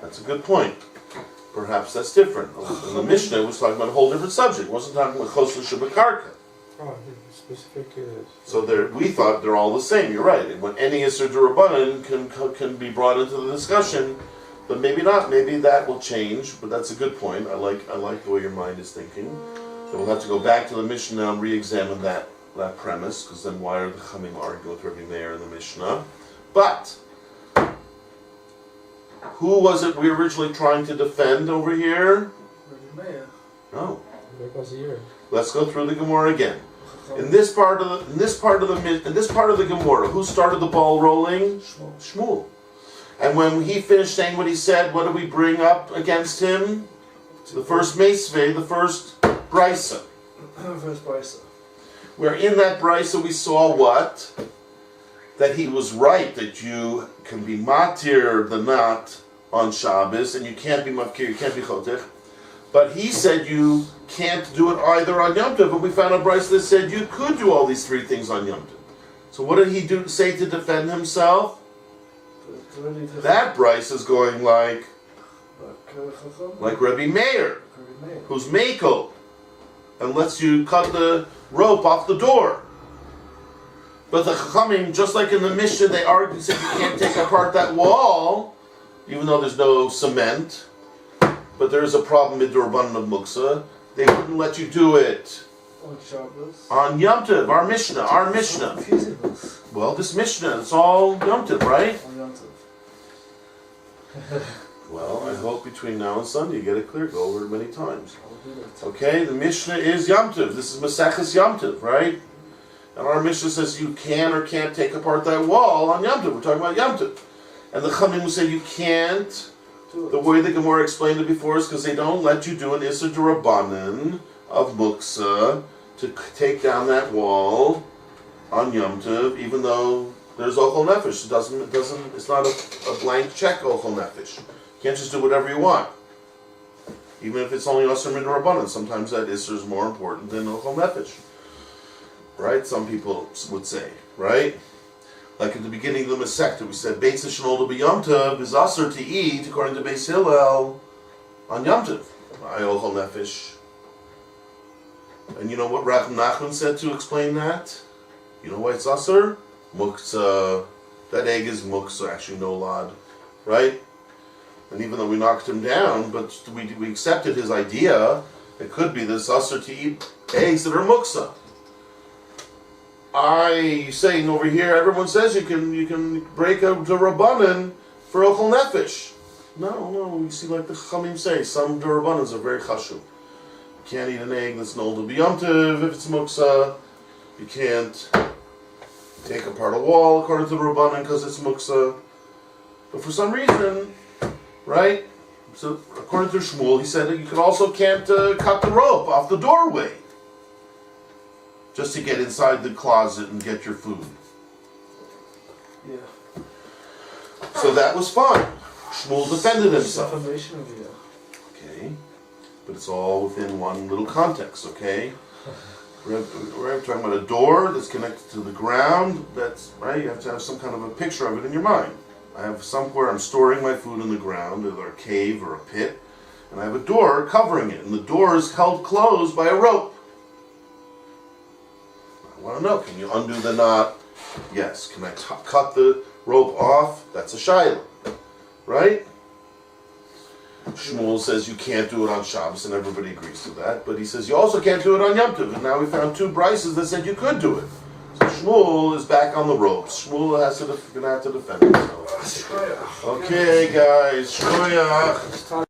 That's a good point. Perhaps that's different. And the Mishnah was talking about a whole different subject. It wasn't talking about chosla shabakarka. Oh, specifically. So we thought they're all the same. You're right. And when any Isser D'Rabbanan can be brought into the discussion, but maybe not. Maybe that will change. But that's a good point. I like the way your mind is thinking. So we'll have to go back to the Mishnah now and re-examine that premise, because then why are the Chachamim arguing with Rabbi Meir in the Mishnah? But who was it we were originally trying to defend over here? Rabbi Meir. No. Because here. Let's go through the Gemora again. In this part of the Gemora, who started the ball rolling? Shmuel. And when he finished saying what he said, what did we bring up against him? The first Meisvei, the first Beitsa. First Beitsa. Where in that Beitsa we saw what? That he was right, that you can be matir the knot on Shabbos, and you can't be mafkir, you can't be chotech. But he said you can't do it either on Yom Tov, but we found a Beitsa that said you could do all these three things on Yom Tov. So what did he say to defend himself? That Beitsa is going like Rabbi Meir, who's Meiko, and lets you cut the rope off the door. But the Chachamim, just like in the Mishnah, they argued, said you can't take apart that wall, even though there's no cement. But there is a problem with D'Rabbanan of Muksa. They wouldn't let you do it on Shabbos. On Yom Tov, our Mishnah. Well, this Mishnah, it's all Yom Tov, right? On Yom Tov. Well, I hope between now and Sunday you get it clear. Go over it many times. Okay, the Mishnah is Yom Tov. This is Maseches Yom Tov, right? And our Mishnah says you can or can't take apart that wall on Yom Tov. We're talking about Yom Tov. And the Chachamim will say you can't. The way the Gemora explained it before is because they don't let you do an Isser D'Rabbanan of Muksa to take down that wall on Yom Tov, even though there's Ochel Nefesh. It's not a blank check Ochel Nefesh. You can't just do whatever you want. Even if it's only Asr Midrabbanan, sometimes that Isser is more important than Ochel Nefesh. Right? Some people would say, right? Like at the beginning of the Masechta, we said, Beitsa Shnol B'Yom Tov is Asr to eat, according to Beis Hillel, on Yom Tov. I Ochel Nefesh. And you know what Rav Nachman said to explain that? You know why it's Asr? Muktzah. That egg is Muktzah, actually no lad. Right? And even though we knocked him down, but we accepted his idea, it could be this Asr to eat eggs that are Muktzah. Saying over here, everyone says you can break a D'Rabbanan for Ochel Nefesh. No, you see, like the Chachamim say, some D'Rabbanans are very chashuv. You can't eat an egg that's nolda b'Yom Tov if it's muksa. You can't take apart a wall according to the Rabbanan because it's muksa. But for some reason, right? So according to Shmuel, he said that you also can't cut the rope off the doorway. just to get inside the closet and get your food. Yeah. So that was fine. Shmuel defended himself. Defamation of you. Okay, but it's all within one little context, okay? We're talking about a door that's connected to the ground. That's right. You have to have some kind of a picture of it in your mind. I have somewhere I'm storing my food in the ground, either a cave or a pit, and I have a door covering it, and the door is held closed by a rope. I want to know: can you undo the knot? Yes. Can I cut the rope off? That's a shayla, right? Shmuel says you can't do it on Shabbos, and everybody agrees to that. But he says you also can't do it on Yom Tov. And now we found two brises that said you could do it. So Shmuel is back on the ropes. Shmuel going to have to defend himself. Okay, guys. Shkoyach.